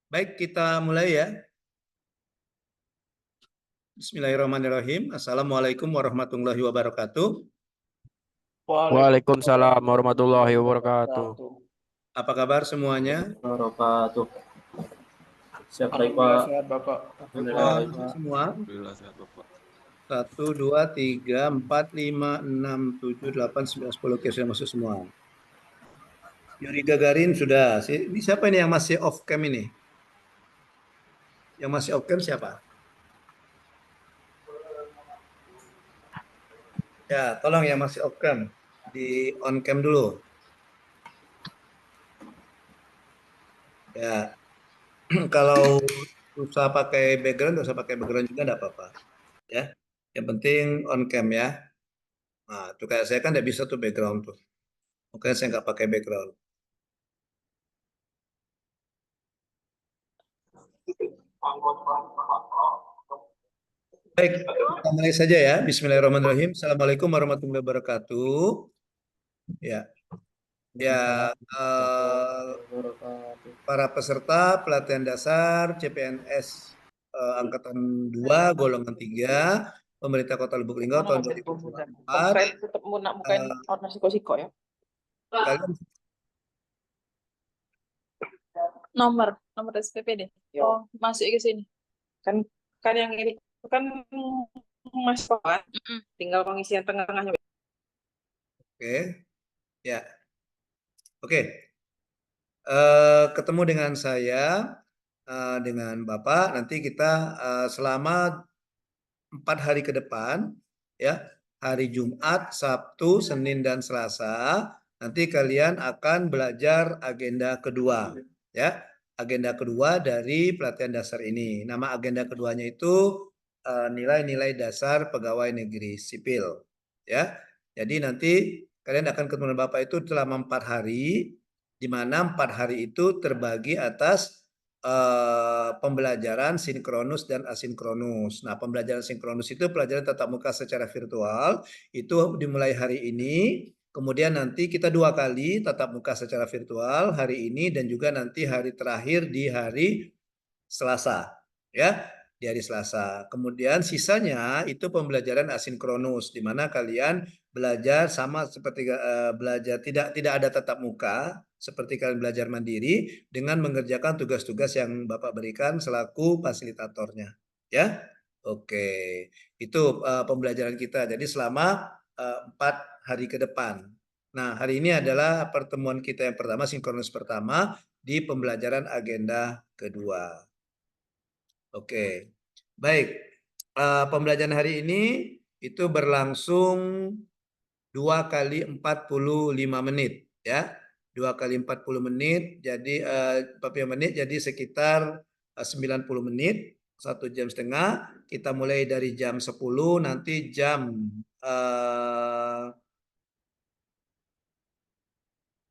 Baik, kita mulai ya. Bismillahirrahmanirrahim. Assalamualaikum warahmatullahi wabarakatuh. Waalaikumsalam warahmatullahi wabarakatuh. Apa kabar semuanya? Wabarakatuh. Siap baik Alhamdulillah Pak. sehat Bapak. Alhamdulillah baik Masuk Pak. semua. Alhamdulillah sehat Bapak. 1, 2, 3, 4, 5, 6, 7, 8, 9, 10. Oke, sudah masuk semua. Yuri Gagarin sudah. Ini siapa ini yang masih off cam ini? Yang masih off cam siapa? Ya, tolong yang masih off cam. Di on cam dulu. Ya, kalau usah pakai background, usah pakai background juga enggak apa-apa. Ya, yang penting on cam ya. Nah, itu kayak saya kan tidak bisa tuh background tuh. Makanya saya nggak pakai background. Baik, kita mulai saja ya. Bismillahirrahmanirrahim. Assalamualaikum warahmatullahi wabarakatuh. Ya, ya, eh, Wabarakatuh. para peserta pelatihan dasar CPNS Angkatan 2 golongan 3 Pemerintah Kota Lubuk Linggau Mana tahun masih dikomputer? 2024. File tetap mau nak bukain Eh, warna siko-siko ya. kalian Nomor SPP deh. Oh, masuk ke sini. Kan kan yang ini kan Mas kan. Tinggal pengisian tengah-tengahnya. oke, ya, oke. Ketemu dengan saya, dengan Bapak. Nanti kita selama 4 hari ke depan, ya, hari Jumat, Sabtu, Senin, dan Selasa, nanti kalian akan belajar agenda kedua, ya, agenda kedua dari pelatihan dasar ini. Nama agenda keduanya itu nilai-nilai dasar pegawai negeri sipil, ya. Jadi nanti kalian akan ketemu dengan Bapak itu selama 4 hari, di mana 4 hari itu terbagi atas pembelajaran sinkronus dan asinkronus. Nah, pembelajaran sinkronus itu pelajaran tatap muka secara virtual, itu dimulai hari ini, kemudian nanti kita 2 kali tatap muka secara virtual, hari ini dan juga nanti hari terakhir di hari Selasa, ya, di hari Selasa. Kemudian sisanya itu pembelajaran asinkronus, di mana kalian belajar sama seperti belajar tidak ada tatap muka, seperti kalian belajar mandiri dengan mengerjakan tugas-tugas yang Bapak berikan selaku fasilitatornya, ya. Oke, itu pembelajaran kita. Jadi selama 4 hari ke depan. Nah, hari ini adalah pertemuan kita yang pertama, sinkronus pertama di pembelajaran agenda kedua. Oke, baik. Pembelajaran hari ini itu berlangsung 2 kali 45 menit, ya. 2 kali 40 menit, jadi 40 menit, jadi sekitar 90 menit, 1 jam setengah. Kita mulai dari jam 10, nanti eh,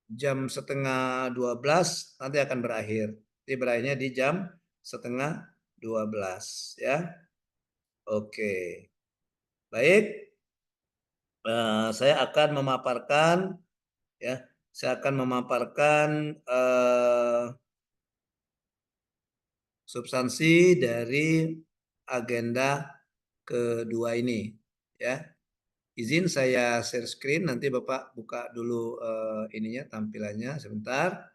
jam setengah 12 nanti akan berakhir. Jadi berakhirnya di jam setengah 12, ya. Oke, baik. Saya akan memaparkan, ya, saya akan memaparkan substansi dari agenda kedua ini, ya. Izin saya share screen, nanti Bapak buka dulu ininya, tampilannya sebentar.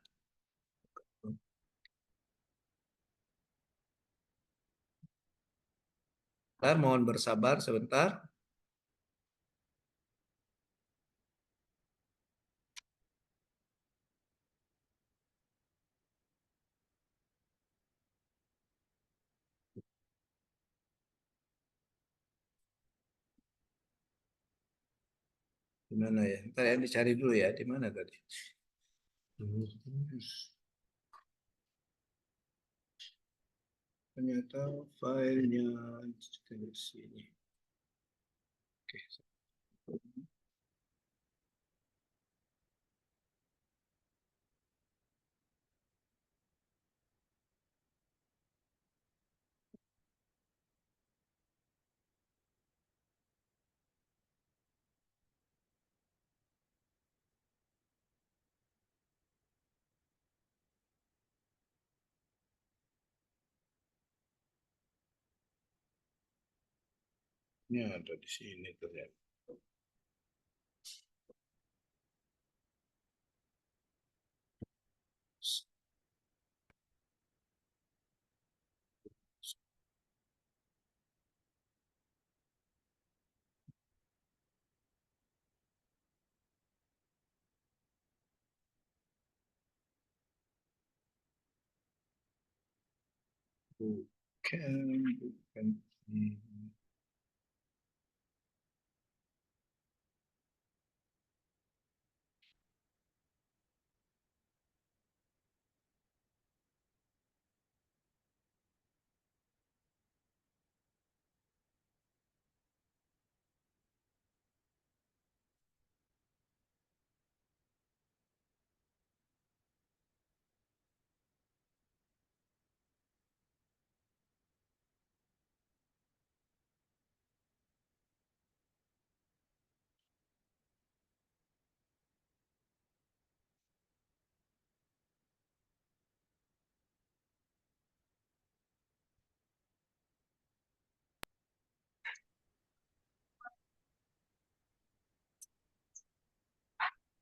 Bentar, mohon bersabar sebentar. Di mana ya? Ntar ya dicari dulu ya, di mana tadi? Ternyata filenya di sini. Oke. Ini ada di sini ternyata. Bukan.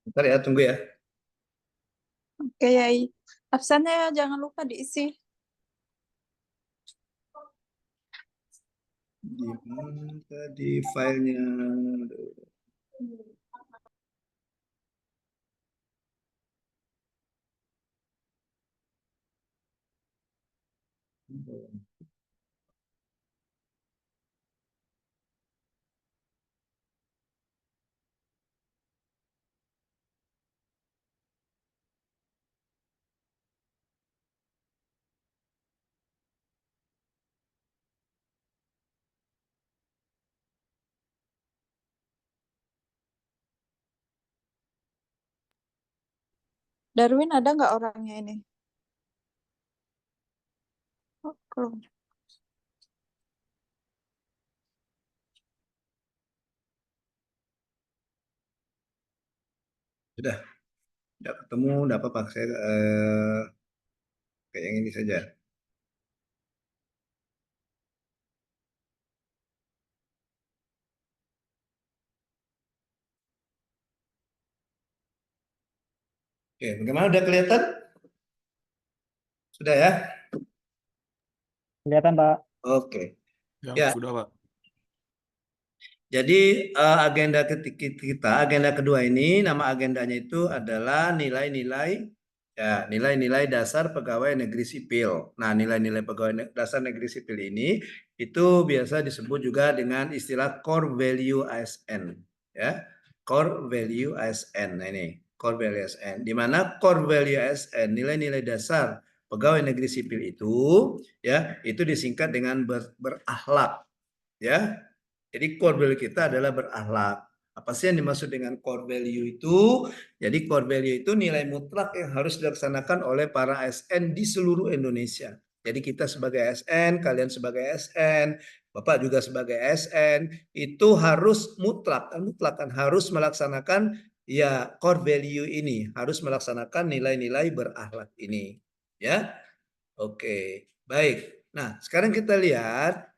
Bentar ya, tunggu ya. Oke, Yai. Absennya jangan lupa diisi. Di mana tadi filenya? Darwin ada nggak orangnya ini? Oh, belum. Sudah, tidak ketemu, tidak apa-apa. Saya kayak yang ini saja. Oke, bagaimana? Udah kelihatan? Sudah ya? Kelihatan, Pak. Oke. Ya, Ya. sudah, Pak. Jadi agenda kita, agenda kedua ini, nama agendanya itu adalah nilai-nilai nilai-nilai dasar pegawai negeri sipil. Nah, nilai-nilai pegawai dasar negeri sipil ini itu biasa disebut juga dengan istilah core value ASN, ya. Core value ASN. Nah, ini core value ASN. Di mana core value ASN, nilai-nilai dasar pegawai negeri sipil itu, ya, itu disingkat dengan berakhlak, ya. Jadi core value kita adalah berakhlak. Apa sih yang dimaksud dengan core value itu? Jadi core value itu nilai mutlak yang harus dilaksanakan oleh para ASN di seluruh Indonesia. Jadi kita sebagai ASN, kalian sebagai ASN, Bapak juga sebagai ASN, itu harus mutlak kan harus melaksanakan ya core value ini, harus melaksanakan nilai-nilai berakhlak ini. Ya. Oke, baik. Nah, sekarang kita lihat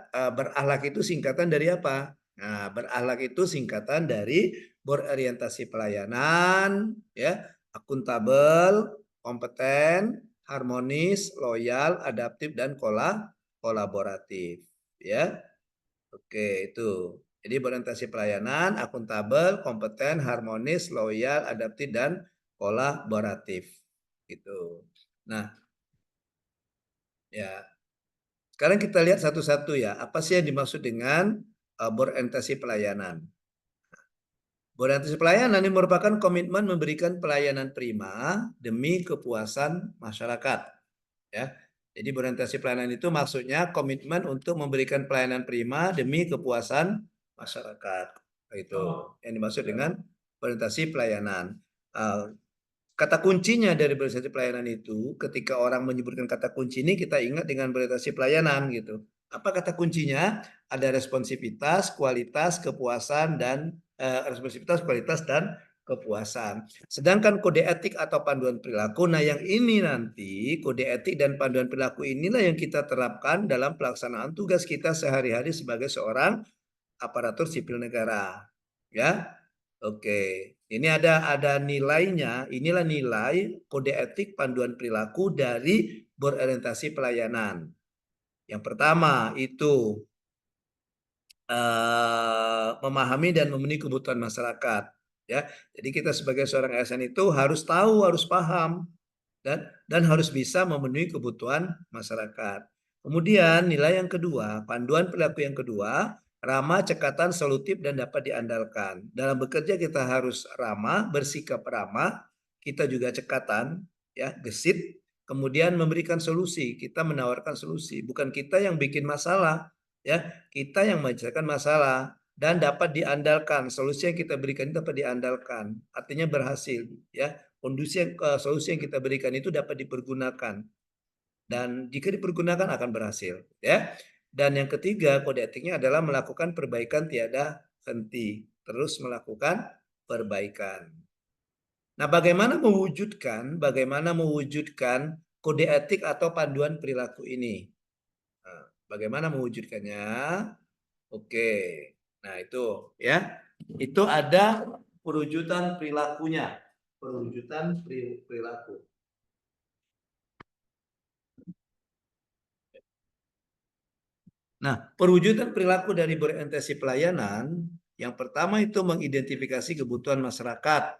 berakhlak itu singkatan dari apa? Nah, berakhlak itu singkatan dari berorientasi pelayanan, ya, akuntabel, kompeten, harmonis, loyal, adaptif dan kolaboratif, ya. Oke, itu. Jadi berorientasi pelayanan, akuntabel, kompeten, harmonis, loyal, adaptif dan kolaboratif. Gitu. Nah, ya, sekarang kita lihat satu-satu ya. Apa sih yang dimaksud dengan berorientasi pelayanan? Berorientasi pelayanan ini merupakan komitmen memberikan pelayanan prima demi kepuasan masyarakat. Ya, jadi berorientasi pelayanan itu maksudnya komitmen untuk memberikan pelayanan prima demi kepuasan masyarakat. Itu yang dimaksud dengan berorientasi pelayanan. Kata kuncinya dari berorientasi pelayanan itu, ketika orang menyebutkan kata kunci ini, kita ingat dengan berorientasi pelayanan gitu. Apa kata kuncinya? Ada responsivitas, kualitas, kepuasan, dan responsivitas, kualitas, dan kepuasan. Sedangkan kode etik atau panduan perilaku, nah yang ini nanti kode etik dan panduan perilaku inilah yang kita terapkan dalam pelaksanaan tugas kita sehari-hari sebagai seorang aparatur sipil negara. Ya, oke. Ini ada nilainya. Inilah nilai kode etik panduan perilaku dari berorientasi pelayanan. Yang pertama itu memahami dan memenuhi kebutuhan masyarakat. Ya, jadi kita sebagai seorang ASN itu harus tahu, harus paham, dan harus bisa memenuhi kebutuhan masyarakat. Kemudian nilai yang kedua, panduan perilaku yang kedua, ramah, cekatan, solutif, dan dapat diandalkan. Dalam bekerja kita harus ramah, bersikap ramah, kita juga cekatan, ya, gesit, kemudian memberikan solusi, kita menawarkan solusi, bukan kita yang bikin masalah, ya, kita yang menyelesaikan masalah dan dapat diandalkan. Solusi yang kita berikan itu dapat diandalkan, artinya berhasil, ya. Solusi yang kita berikan itu dapat dipergunakan dan jika dipergunakan akan berhasil, ya. Dan yang ketiga, kode etiknya adalah melakukan perbaikan tiada henti, terus melakukan perbaikan. Nah, bagaimana mewujudkan kode etik atau panduan perilaku ini? Nah, bagaimana mewujudkannya? Oke. Nah, itu ya. Itu ada perwujudan perilakunya. Perwujudan perilaku. Nah, perwujudan perilaku dari berorientasi pelayanan, yang pertama itu mengidentifikasi kebutuhan masyarakat.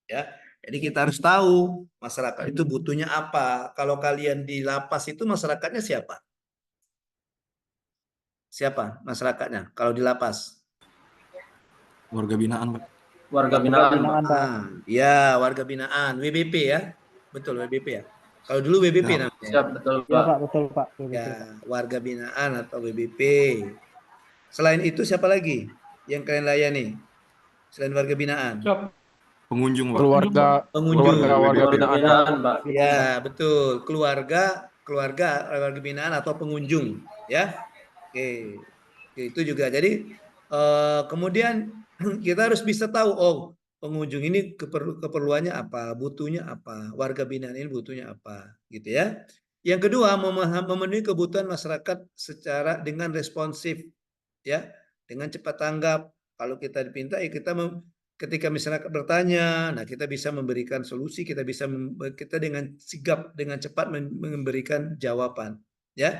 Ya, jadi kita harus tahu masyarakat itu butuhnya apa. Kalau kalian di lapas itu masyarakatnya siapa? Siapa masyarakatnya kalau di lapas? Warga binaan, Pak. Warga binaan, Pak. Ya, warga binaan, WBP ya. Betul, WBP ya. Kalau dulu WBP Ya. namanya. Siap, betul, Ya Pak. Pak, betul Pak. Ya, warga binaan atau WBP. Selain itu siapa lagi yang kalian layani? Selain warga binaan. Pengunjung, Pak. Pengunjung. Warga binaan, Pak. Ya, betul. Keluarga warga binaan atau pengunjung, ya. Oke. Itu juga. Jadi kemudian kita harus bisa tahu, oh, pengunjung ini keperluannya apa, butuhnya apa, warga binaan ini butuhnya apa, gitu ya. Yang kedua, memenuhi kebutuhan masyarakat secara dengan responsif, ya, dengan cepat tanggap. Kalau kita dipinta, ya ketika masyarakat bertanya, nah kita bisa memberikan solusi, kita dengan sigap, dengan cepat memberikan jawaban, ya.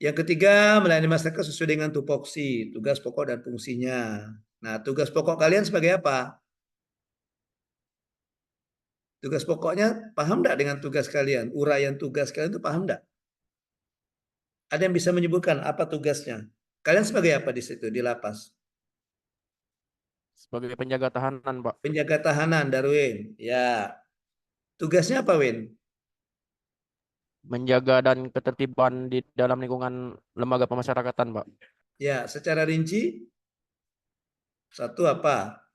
Yang ketiga, melayani masyarakat sesuai dengan tupoksi, tugas pokok dan fungsinya. Nah, tugas pokok kalian sebagai apa? Tugas pokoknya paham enggak dengan tugas kalian? Uraian tugas kalian itu paham enggak? Ada yang bisa menyebutkan apa tugasnya? Kalian sebagai apa di situ, di lapas? Sebagai penjaga tahanan, Pak. Penjaga tahanan, Darwin. Ya. Tugasnya apa, Win? Menjaga dan ketertiban di dalam lingkungan lembaga pemasyarakatan, Pak. Ya, secara rinci, satu apa?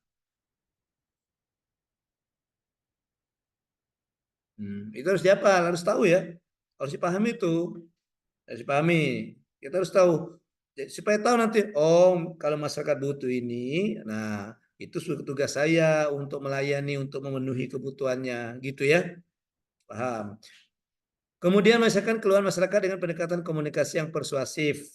Itu harus dihafal, harus tahu ya. Harus dipahami itu. Harus dipahami. Kita harus tahu. Supaya tahu nanti, oh kalau masyarakat butuh ini, nah itu tugas saya untuk melayani, untuk memenuhi kebutuhannya, gitu ya. Paham. Kemudian misalkan keluar masyarakat dengan pendekatan komunikasi yang persuasif.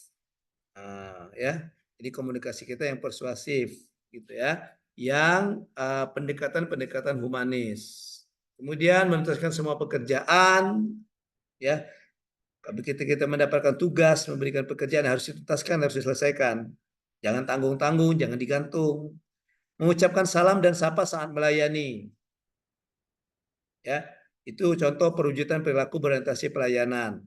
Nah, ya. Jadi komunikasi kita yang persuasif, gitu ya. Yang pendekatan-pendekatan humanis. Kemudian menuntaskan semua pekerjaan, ya. Begitu kita mendapatkan tugas, memberikan pekerjaan harus dituntaskan, harus diselesaikan. Jangan tanggung-tanggung, jangan digantung. Mengucapkan salam dan sapa saat melayani. Ya, itu contoh perwujudan perilaku berorientasi pelayanan.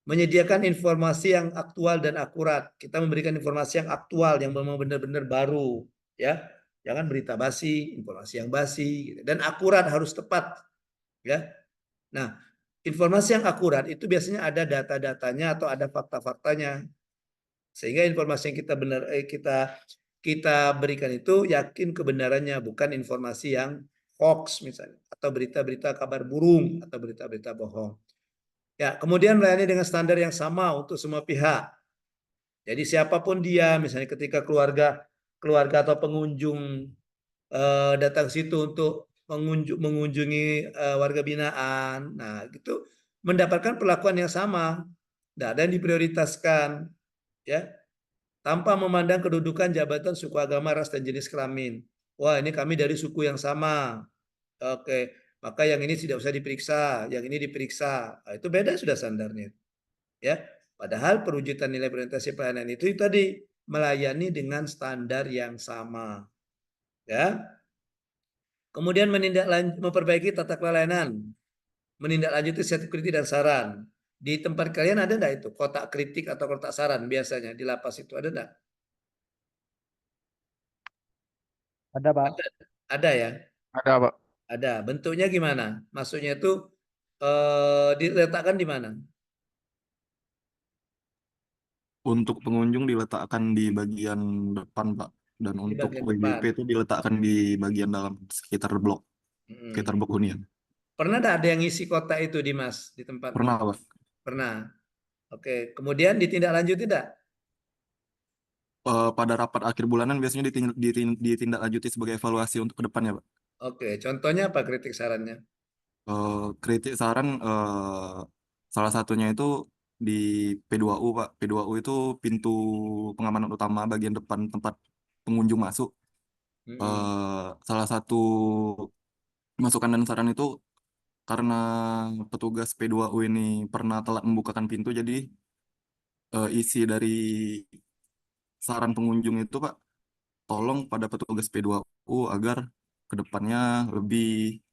Menyediakan informasi yang aktual dan akurat. Kita memberikan informasi yang aktual, yang memang benar-benar baru, ya. Jangan berita basi, informasi yang basi, gitu. Dan akurat, harus tepat, ya. Nah, informasi yang akurat itu biasanya ada data-datanya atau ada fakta-faktanya. Sehingga informasi yang kita berikan itu yakin kebenarannya, bukan informasi yang hoax misalnya, atau berita-berita kabar burung atau berita-berita bohong. Ya, kemudian melayani dengan standar yang sama untuk semua pihak. Jadi siapapun dia, misalnya ketika keluarga atau pengunjung datang situ untuk mengunjungi warga binaan. Nah, gitu mendapatkan perlakuan yang sama. Tidak ada yang diprioritaskan, ya, tanpa memandang kedudukan, jabatan, suku, agama, ras, dan jenis kelamin. Wah, ini kami dari suku yang sama. Oke, maka yang ini tidak usah diperiksa, yang ini diperiksa. Nah, itu beda sudah standarnya. Ya, padahal perwujudan nilai berorientasi pelayanan itu tadi melayani dengan standar yang sama. Ya. Kemudian memperbaiki tata pelayanan, menindaklanjuti setiap kritik dan saran. Di tempat kalian ada enggak itu kotak kritik atau kotak saran biasanya di lapas itu ada enggak? Ada, Pak. Ada ya? Ada, Pak. Ada. Bentuknya gimana? Maksudnya itu diletakkan di mana? Untuk pengunjung diletakkan di bagian depan, Pak. Dan Di untuk bagian WBP depan. itu diletakkan di bagian dalam sekitar blok hunian. Pernah ada yang ngisi kotak itu, Dimas, di tempatmu? Pernah, Pak. Pernah. Oke. Kemudian ditindaklanjuti tidak? Pada rapat akhir bulanan biasanya ditindaklanjuti sebagai evaluasi untuk ke depannya, Pak. Oke. Contohnya apa kritik sarannya? Kritik saran salah satunya itu di P2U, Pak. P2U itu pintu pengamanan utama bagian depan tempat pengunjung masuk. Salah satu masukan dan saran itu karena petugas P2U ini pernah telat membukakan pintu, jadi isi dari saran pengunjung itu, Pak, tolong pada petugas P2U agar kedepannya lebih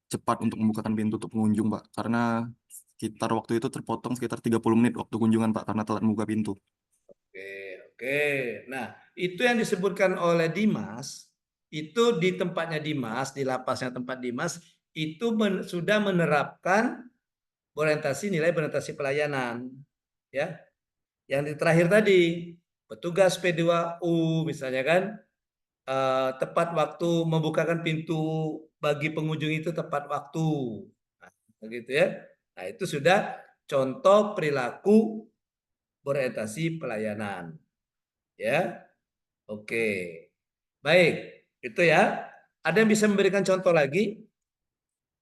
cepat untuk membukakan pintu untuk pengunjung, Pak. Karena sekitar waktu itu terpotong sekitar 30 menit waktu kunjungan, Pak, karena telat membuka pintu. Oke. Nah, itu yang disebutkan oleh Dimas, itu di tempatnya Dimas, di lapasnya tempat Dimas, itu sudah menerapkan nilai berorientasi pelayanan. Ya. Yang terakhir tadi, petugas P2U misalnya kan, tepat waktu membukakan pintu bagi pengunjung itu tepat waktu. Nah, begitu ya. Nah, itu sudah contoh perilaku berorientasi pelayanan. Ya. Oke. Baik, itu ya. Ada yang bisa memberikan contoh lagi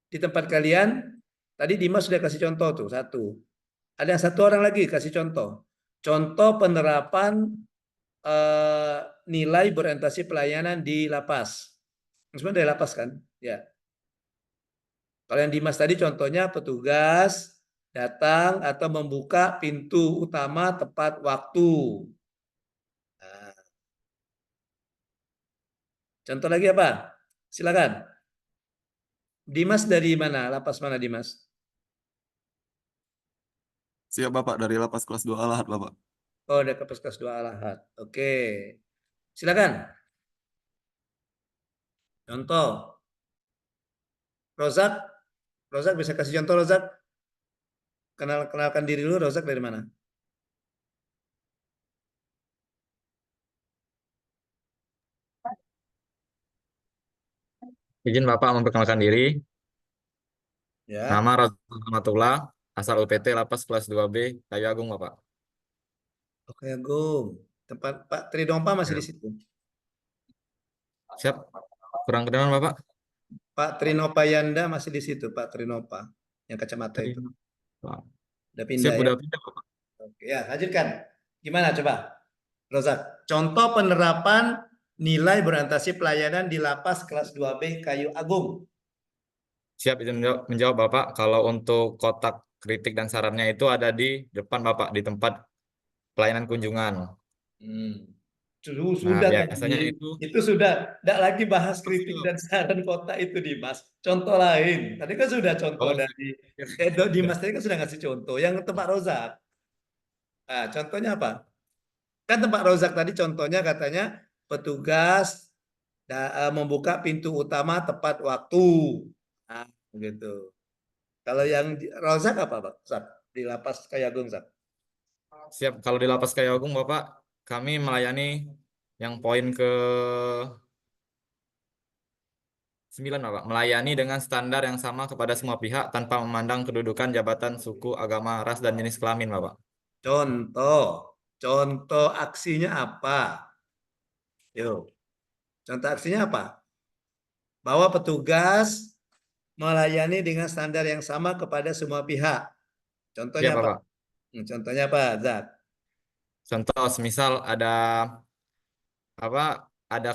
di tempat kalian? Tadi Dimas sudah kasih contoh tuh, satu. Ada satu orang lagi kasih contoh. Contoh penerapan nilai berorientasi pelayanan di lapas. Sebenarnya dari lapas kan? Ya. Kalau yang Dimas tadi contohnya petugas datang atau membuka pintu utama tepat waktu. Nah. Contoh lagi apa? Silakan. Dimas dari mana? Lapas mana Dimas? Siap, Bapak, dari lapas kelas 2 Al-Ahad, Bapak. Oh, dari kelas 2 Al-Ahad. Oke. Silakan. Contoh. Rozak. Rozak bisa kasih contoh, Rozak? Kenalkan diri dulu, Rozak dari mana? Izin Bapak memperkenalkan diri. Ya. Nama Razak Rahmatullah, asal UPT Lapas kelas 2B, Kayu Agung, Bapak. Oke, Agung. Tempat Pak Trinompa masih di situ. Siap. Kurang kedengaran, Bapak? Pak Trinopa Yanda masih di situ, Pak Trinopa. Yang kacamata itu. Pak. Udah pindah Siap, ya? udah pindah, Bapak. Oke, ya, lanjutkan. Gimana coba? Rozak, contoh penerapan nilai berorientasi pelayanan di lapas kelas 2B Kayu Agung. Siap, izin menjawab, Bapak. Kalau untuk kotak kritik dan sarannya itu ada di depan, Bapak, di tempat pelayanan kunjungan. Sudah biasanya tadi. itu Itu sudah tidak lagi bahas kritik dan saran kota itu, Dimas. Contoh lain. Tadi kan sudah contoh dari Dimas tadi kan sudah ngasih contoh. Yang tempat Rozak. Nah, contohnya apa? Kan tempat Rozak tadi contohnya katanya petugas membuka pintu utama tepat waktu. Nah, gitu. Kalau yang Rozak apa, Pak? Zak? Di lapas Kayagung, Zak? siap. Kalau di Lapas Kayu Agung, Bapak, kami melayani yang poin ke 9, Bapak. Melayani dengan standar yang sama kepada semua pihak tanpa memandang kedudukan, jabatan, suku, agama, ras, dan jenis kelamin, Bapak. Contoh aksinya apa? Yuk, contoh aksinya apa? bahwa petugas melayani dengan standar yang sama kepada semua pihak. Ya, Contohnya apa? Bapak. Contohnya apa, Zat? Contoh, semisal ada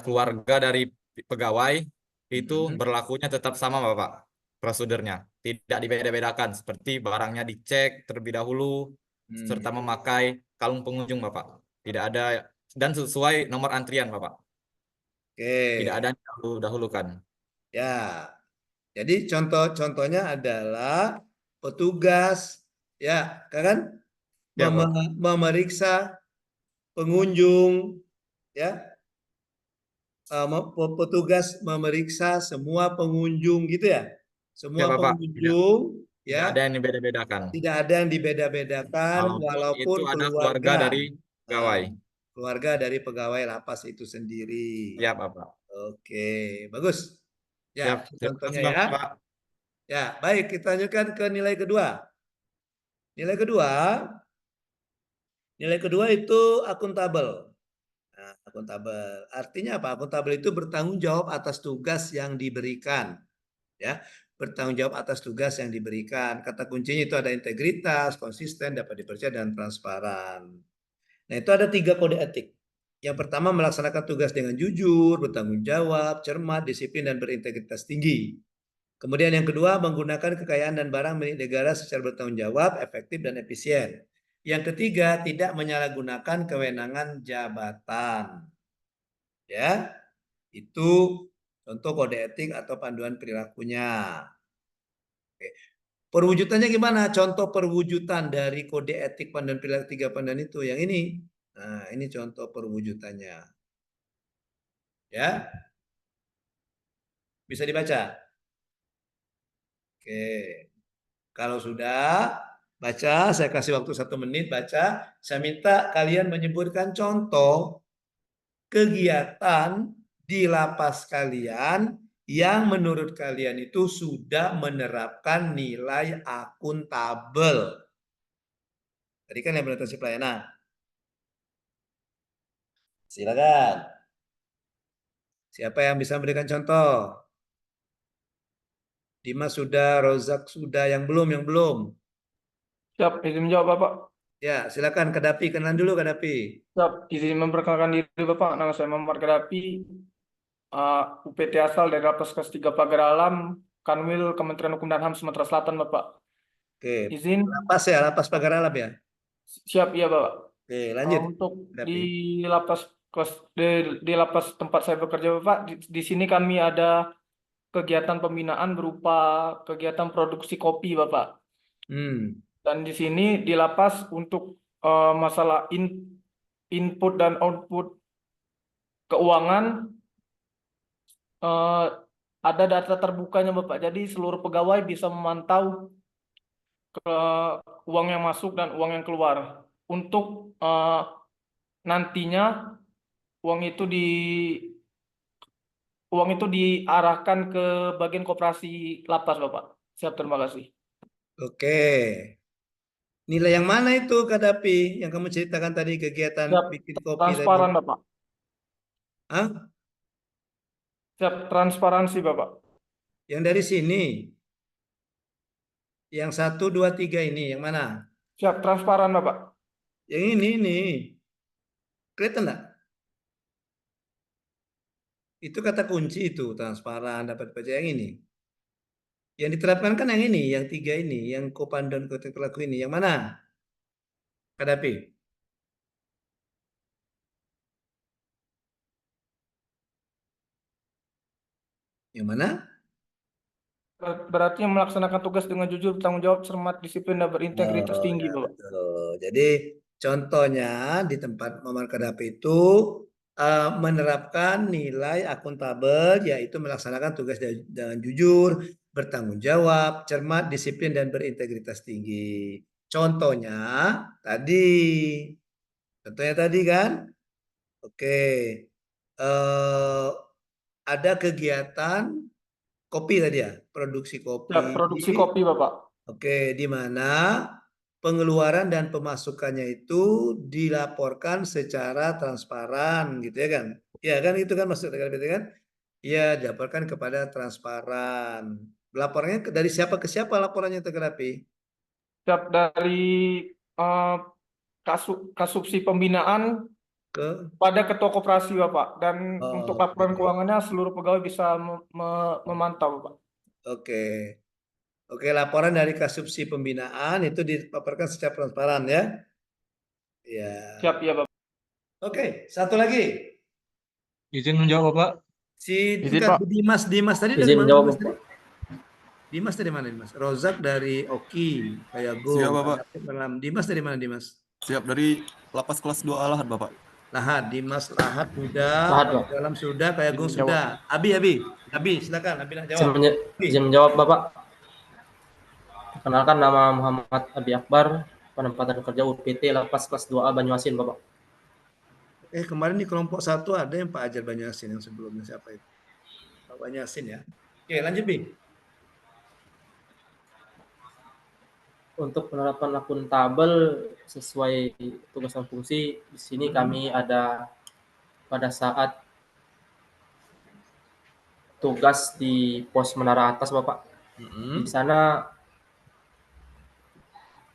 keluarga dari pegawai itu Mm-mm. berlakunya tetap sama, Bapak. Prosedurnya tidak dibeda-bedakan, seperti barangnya dicek terlebih dahulu serta memakai kalung pengunjung, Bapak. Tidak ada dan sesuai nomor antrian, Bapak. Tidak Oke. ada yang dahulukan. Ya. Jadi contoh-contohnya adalah petugas ya kan Ya, Pak. memeriksa pengunjung ya. Petugas memeriksa semua pengunjung gitu ya. Ya, Semua Bapak. pengunjung Tidak ya, ada yang dibeda-bedakan. tidak ada yang dibeda-bedakan Walaupun walaupun itu ada keluarga keluarga. dari Nah, pegawai. keluarga dari pegawai lapas itu sendiri. Ya, Bapak. Oke, bagus. Ya, Siap. Terima contohnya kasih, ya. Bapak. Ya, baik, kita lanjutkan ke nilai kedua. Nilai kedua itu akuntabel. Nah, akuntabel. Artinya apa? Akuntabel itu bertanggung jawab atas tugas yang diberikan. Ya, bertanggung jawab atas tugas yang diberikan. Kata kuncinya itu ada integritas, konsisten, dapat dipercaya, dan transparan. Nah, itu ada 3 kode etik. Yang pertama, melaksanakan tugas dengan jujur, bertanggung jawab, cermat, disiplin, dan berintegritas tinggi. Kemudian yang kedua, menggunakan kekayaan dan barang milik negara secara bertanggung jawab, efektif, dan efisien. Yang ketiga, tidak menyalahgunakan kewenangan jabatan. Ya, itu contoh kode etik atau panduan perilakunya. Oke. Perwujudannya gimana? Contoh perwujudan dari kode etik panduan perilaku 3 panduan itu yang ini. Nah, ini contoh perwujudannya. Ya. Bisa dibaca? Oke. Kalau sudah baca, saya kasih waktu 1 menit baca. Saya minta kalian menyebutkan contoh kegiatan di lapas kalian yang menurut kalian itu sudah menerapkan nilai akuntabel. Tadi kan implementasi pelayanan. Silakan. Siapa yang bisa memberikan contoh? Dimas sudah, Rozak sudah, yang belum. Siap, izin menjawab Bapak. Ya, silakan Kadapi, kenalan dulu Kadapi. Siap, izin memperkenalkan diri Bapak. Nama saya Muhammad Kadapi, UPT asal dari Lapas kelas 3 Pagar Alam, Kanwil Kementerian Hukum dan HAM Sumatera Selatan, Bapak. Oke, Izin, Lapas Pagar Alam ya. siap iya Bapak. Oke, lanjut. Untuk Kadapi. di lapas tempat saya bekerja Bapak, di sini kami ada kegiatan pembinaan berupa kegiatan produksi kopi Bapak. Dan di sini di lapas untuk masalah input dan output keuangan ada data terbukanya Bapak. Jadi seluruh pegawai bisa memantau uang yang masuk dan uang yang keluar. Untuk nantinya uang itu diarahkan ke bagian koperasi lapas Bapak. Siap, terima kasih. Oke. Nilai yang mana itu Kadapi yang kamu ceritakan tadi kegiatan Siap, bikin kopi transparan tadi? Bapak. Hah? Siap, transparansi Bapak. Yang dari sini. Yang 1, 2, 3 ini yang mana? Siap, transparan Bapak. Yang ini. Kelihatan enggak? Itu kata kunci itu, transparan, dapat baca yang ini. Yang diterapkan kan yang ini, yang 3 ini, yang kopandan kode pelaku ini. Yang mana? Kadapi. Yang mana? Berarti yang melaksanakan tugas dengan jujur, bertanggung jawab, cermat, disiplin, dan berintegritas Oh, tinggi ya, Bapak. betul. Jadi contohnya di tempat Muhammad Kadapi itu menerapkan nilai akuntabel, yaitu melaksanakan tugas dengan jujur, bertanggung jawab, cermat, disiplin, dan berintegritas tinggi. Contohnya tadi kan, oke, ada kegiatan kopi tadi ya, produksi kopi. Siap, produksi kopi Bapak. Oke, di mana pengeluaran dan pemasukannya itu dilaporkan secara transparan gitu ya kan? Ya kan itu kan maksudnya kan? Iya, dilaporkan kepada transparan. Laporannya dari siapa ke siapa laporannya Tegrapi? Siap dari eh, kasubsi pembinaan Ke pada ketua koperasi Bapak. Dan untuk laporan oke. keuangannya seluruh pegawai bisa memantau Bapak. Oke. Oke, laporan dari kasubsi pembinaan itu dipaparkan secara transparan ya. Ya. Siap ya Bapak. Oke, satu lagi. Izin menjawab Bapak. Si Izin, bukan Pak. Dimas tadi dari Izin mana menjawab Dimas Bapak. tadi? Dimas dari mana Dimas? Rozak dari Oki, kayak Siap, Go. Bapak. Dimas dari mana Dimas? Siap dari lapas kelas 2 Lahat, Bapak. Lahat, Dimas Lahat sudah, Lahat, Pak Pak. Dalam sudah, kayak Gung Izin jawab. sudah. Abi, silakan. Abi nak jawab. Izin menjawab Bapak. Perkenalkan, nama Muhammad Abi Akbar, penempatan kerja UPT Lapas kelas 2A Banyuasin Bapak. Kemarin di kelompok 1 ada yang Pak Ajar Banyasin yang sebelumnya, siapa itu? Pak Banyasin ya. Oke, lanjut Bi. Untuk penerapan akuntabel sesuai tugas dan fungsi, di sini kami ada pada saat tugas di pos Menara Atas Bapak.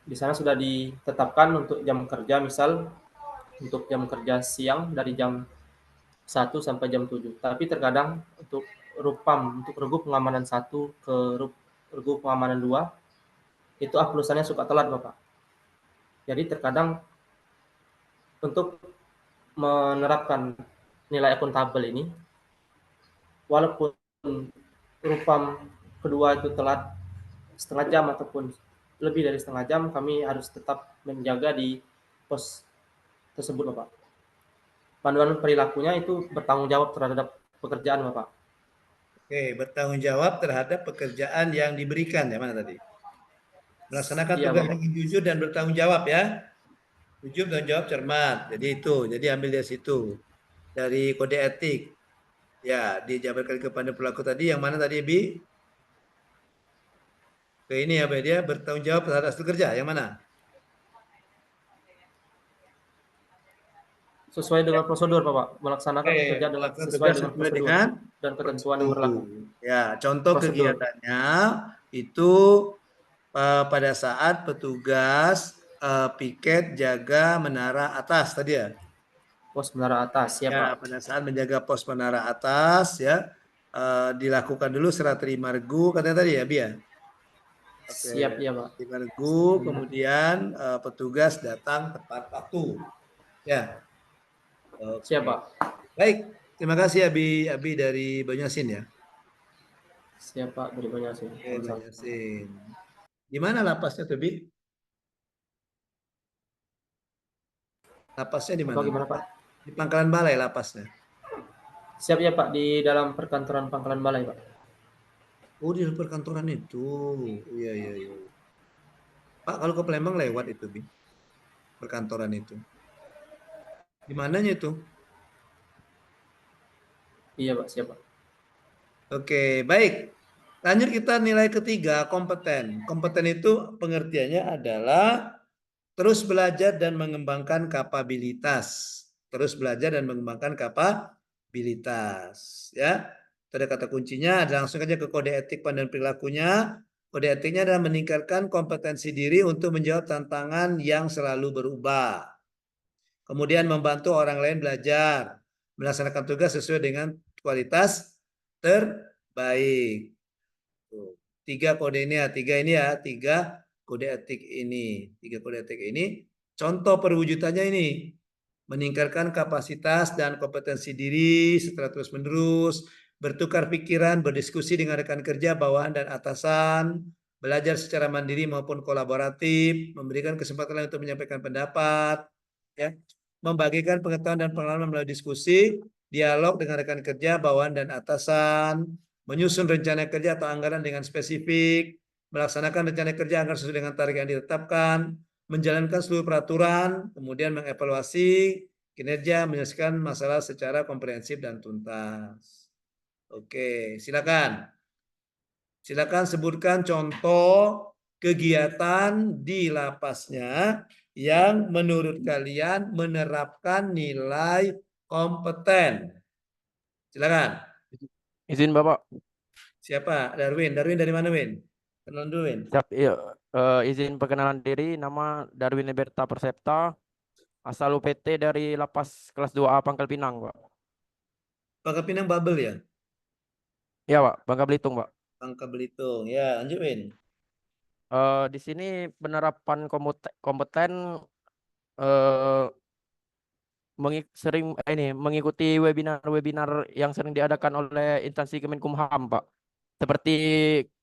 Di sana sudah ditetapkan untuk jam kerja, misal untuk jam kerja siang dari jam 1 sampai jam 7. Tapi terkadang untuk Rupam, untuk regu pengamanan 1 ke regu pengamanan 2, itu aplusannya suka telat Bapak. Jadi terkadang untuk menerapkan nilai akuntabel ini, walaupun Rupam kedua itu telat setengah jam ataupun lebih dari setengah jam, kami harus tetap menjaga di pos tersebut Bapak. Panduan perilakunya itu bertanggung jawab terhadap pekerjaan Bapak. Oke, bertanggung jawab terhadap pekerjaan yang diberikan ya, mana tadi? Melaksanakan Iya, tugas Bapak. yang jujur dan bertanggung jawab ya. Jujur dan jawab cermat. Jadi itu, jadi ambil dari situ. Dari kode etik. Ya, dijabarkan kepada pelaku tadi yang mana tadi Bi? Ke ini ya, dia bertanggung jawab terhadap hasil kerja. Yang mana? Sesuai dengan prosedur Bapak, melaksanakan kerja dengan sesuai dengan prosedur dan ketentuan yang berlaku. Ya, contoh Prosedur. kegiatannya itu pada saat petugas piket jaga menara atas tadi ya. Pos menara atas, ya, Pak. Pada saat menjaga pos menara atas ya, dilakukan dulu serah terima regu katanya tadi ya, Bi ya. Siap ya, Pak. Terima regu, kemudian petugas datang tepat waktu. Ya. Siap, Pak. Baik, terima kasih Abi dari Banyasin ya. Siap, Pak, dari Banyasin. Banyasin. Di mana lapasnya tuh, Bi? Lapasnya di mana? Gimana, Pak? Di Pangkalan Balai lapasnya. Siap ya, Pak, di dalam perkantoran Pangkalan Balai, Pak. Oh, di perkantoran itu. Iya. Pak, kalau ke Palembang lewat itu, Bi. Perkantoran itu. Di mananya itu? Iya, Pak, siap, Pak. Oke, baik. Lanjut kita nilai ketiga, kompeten. Kompeten itu pengertiannya adalah terus belajar dan mengembangkan kapabilitas. Terus belajar dan mengembangkan kapabilitas. Ya, ada kata kuncinya. Ada langsung aja ke kode etik pandan perilakunya. Kode etiknya adalah meningkatkan kompetensi diri untuk menjawab tantangan yang selalu berubah. Kemudian membantu orang lain belajar, melaksanakan tugas sesuai dengan kualitas terbaik. Tuh. Tiga kode ini ya, tiga kode etik ini. Tiga kode etik ini, contoh perwujudannya ini. Meningkatkan kapasitas dan kompetensi diri setelah terus-menerus, bertukar pikiran, berdiskusi dengan rekan kerja, bawahan, dan atasan, belajar secara mandiri maupun kolaboratif, memberikan kesempatan untuk menyampaikan pendapat, ya, membagikan pengetahuan dan pengalaman melalui diskusi, dialog dengan rekan kerja, bawahan, dan atasan, menyusun rencana kerja atau anggaran dengan spesifik, melaksanakan rencana kerja agar sesuai dengan target yang ditetapkan, menjalankan seluruh peraturan, kemudian mengevaluasi kinerja, menyelesaikan masalah secara komprehensif dan tuntas. Oke, silakan. Silakan sebutkan contoh kegiatan di lapasnya yang menurut kalian menerapkan nilai kompeten. Silakan. Izin Bapak. Siapa? Darwin. Darwin dari mana, Win? Kenalan dulu, Win. Siap, iya. Izin perkenalan diri, nama Darwin Liberta Persepta, asal UPT dari Lapas kelas 2A Pangkal Pinang, Pak. Pangkal Pinang Babel ya? Iya, Pak, Bangka Belitung, Pak. Bangka Belitung. Ya, lanjut, Win. Di sini penerapan kompeten eh, mengikuti webinar-webinar yang sering diadakan oleh instansi Kemenkumham, Pak. Seperti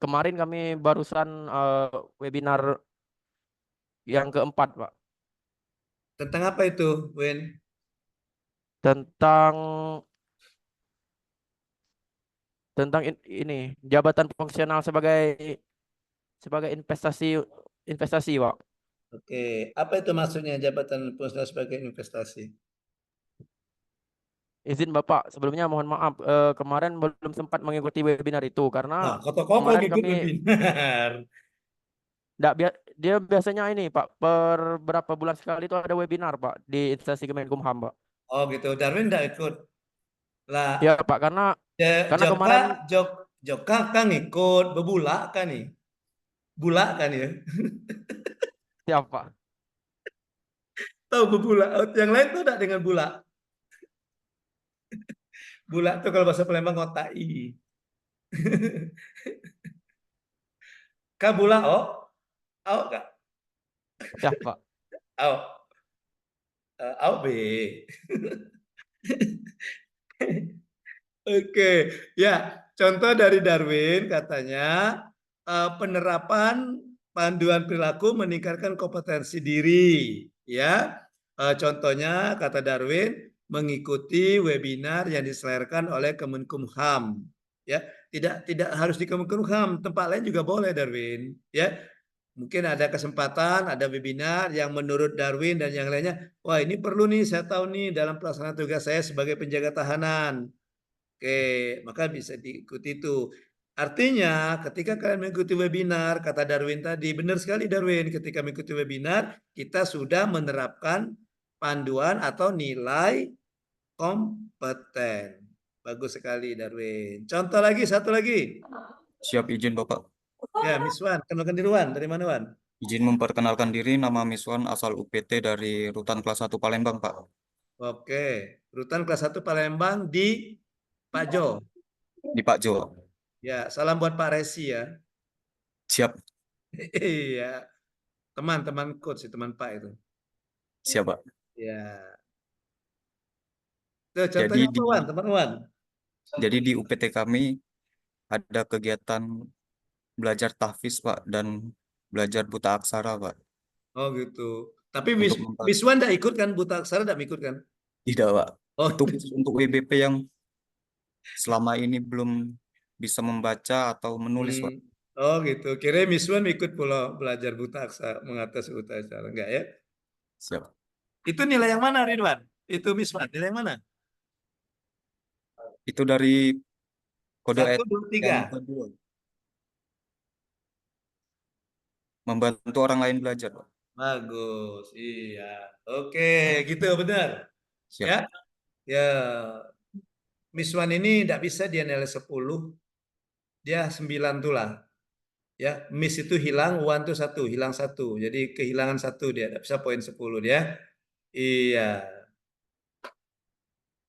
kemarin kami barusan webinar yang keempat, Pak, Tentang apa itu, Win? tentang ini jabatan fungsional sebagai investasi, Pak. Oke, apa itu maksudnya jabatan fungsional sebagai investasi? Izin Bapak, sebelumnya mohon maaf kemarin belum sempat mengikuti webinar itu Nah, karena kata kau kemarin ikut kami webinar. dia biasanya ini Pak per berapa bulan sekali itu ada webinar Pak di instansi Kemenkumham, Pak. Oh gitu, Darwin enggak ikut. Lah, Ya Pak, karena Joka, kemarin Joka kan ikut, bebulak kan nih. Bulak kan ya. siapa? Tahu bebulak. Yang lain tuh enggak dengan bulak. Bulak tuh kalau bahasa Palembang otai. Kak bulak, oh? Oh, Kak. Siapa? Oh, oh B. Oke, ya. Contoh dari Darwin katanya penerapan panduan perilaku meningkatkan kompetensi diri. Ya, contohnya kata Darwin mengikuti webinar yang diselenggarakan oleh Kemenkumham. Ya, tidak harus di Kemenkumham, tempat lain juga boleh Darwin. Ya, mungkin ada kesempatan, ada webinar yang menurut Darwin dan yang lainnya, wah ini perlu nih, saya tahu nih dalam pelaksanaan tugas saya sebagai penjaga tahanan. Oke, maka bisa diikuti itu. Artinya, ketika kalian mengikuti webinar, kata Darwin tadi, benar sekali Darwin, ketika mengikuti webinar, kita sudah menerapkan panduan atau nilai kompeten. Bagus sekali Darwin. Contoh lagi, satu lagi. Siap izin Bapak. Ya, Miss Wan, kenalkan diri Wan. Dari mana Wan? Izin memperkenalkan diri, nama Miswan asal UPT dari Rutan Kelas 1 Palembang, Pak. Oke, Rutan kelas 1 Palembang di Pak Jo. Di Pak Jo. Ya, salam buat Pak Resi ya. Siap, Iya, teman-teman coach, teman Pak itu. siap, Pak. Ya. Tuh, Jadi contohnya apa Wan, teman Wan? jadi di UPT kami ada kegiatan belajar tahfiz, Pak, dan belajar buta aksara, Pak. Oh gitu. Tapi Untuk Miss Wan enggak ikut kan? Buta aksara enggak ikut kan? tidak, Pak. Oh, Itu khusus untuk WBP yang selama ini belum bisa membaca atau menulis, Pak. Oh gitu. Kira Miss Wan ikut pula belajar buta aksara, mengatasi buta aksara. Enggak ya? Siap. Itu nilai yang mana Ridwan? Itu Miss Wan, nilai yang mana? Itu dari kode 1, etik 2, yang 3. kedua. Membantu orang lain belajar, Pak. Bagus. Iya. Oke, gitu benar. Siap. Ya. Ya. Miss Wan ini tidak bisa dia nilai 10. Dia 9 tuh lah. Ya, miss itu hilang, Wan itu 1, hilang 1. Jadi kehilangan 1 dia, tidak bisa poin 10 dia. Iya.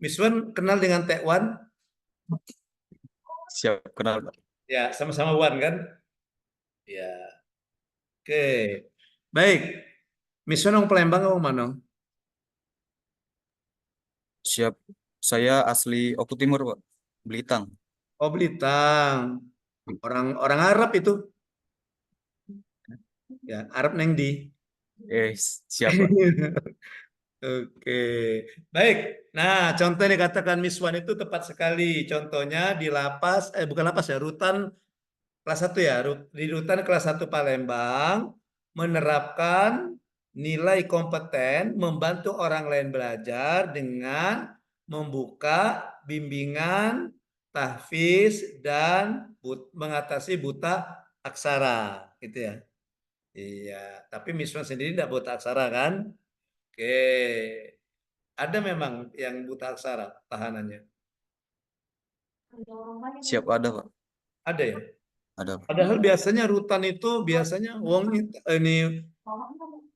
Miss Wan kenal dengan Teh Wan? Siap, kenal, Pak. Ya, sama-sama Wan kan? Ya. Oke. Baik. Miss Wan orang Palembang orang mana? Siap. Saya asli Oku Timur, Pak. Belitang. Oh, Belitang. Orang Arab itu. Ya, Arab neng di. Siap, Pak. Oke, baik. Nah, contoh yang dikatakan Miss Wan itu tepat sekali. Contohnya di lapas, bukan lapas ya, rutan kelas 1 ya, di rutan kelas 1 Palembang menerapkan nilai kompeten membantu orang lain belajar dengan membuka bimbingan, tahfiz, dan mengatasi buta aksara, gitu ya. Iya, tapi Miss Wan sendiri tidak buta aksara kan? Oke, ada memang yang buta aksara tahanannya. Siap ada Pak. Ada ya? Ada Pak. Padahal biasanya rutan itu biasanya ini